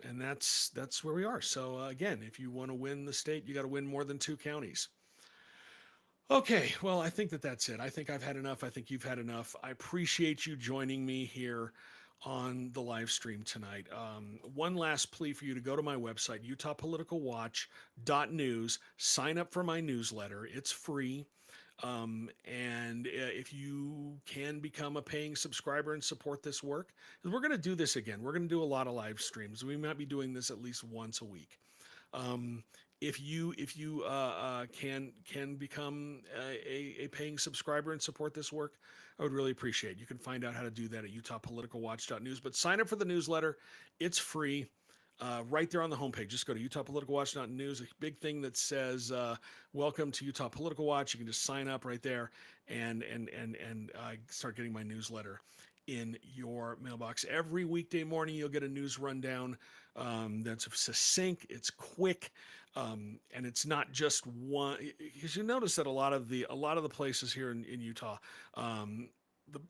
and that's where we are. So again, if you want to win the state, you got to win more than 2 counties. Okay, well, I think that's it. I think I've had enough. I think you've had enough. I appreciate you joining me here on the live stream tonight. One last plea for you to go to my website, utahpoliticalwatch.news, sign up for my newsletter. It's free. And if you can become a paying subscriber and support this work, we're going to do this again. We're going to do a lot of live streams. We might be doing this at least once a week. If you can become a paying subscriber and support this work, I would really appreciate it. You can find out how to do that at utahpoliticalwatch.news. But sign up for the newsletter. It's free. Right there on the homepage. Just go to utahpoliticalwatch.news. A big thing that says "Welcome to Utah Political Watch." You can just sign up right there and start getting my newsletter in your mailbox. Every weekday morning, you'll get a news rundown that's succinct, it's quick, and it's not just one. Because you notice that a lot of the places here in Utah,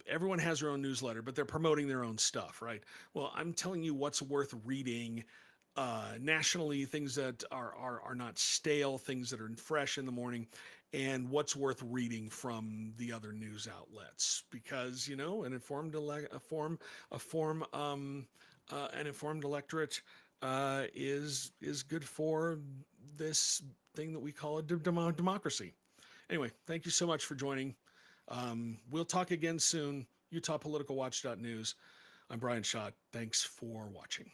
everyone has their own newsletter, but they're promoting their own stuff, right? Well, I'm telling you what's worth reading nationally, things that are not stale, things that are fresh in the morning, and what's worth reading from the other news outlets, because an informed electorate is good for this thing that we call a democracy. Anyway, thank you so much for joining. We'll talk again soon. UtahPoliticalWatch.news. I'm Brian Schott. Thanks for watching.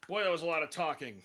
Boy, that was a lot of talking.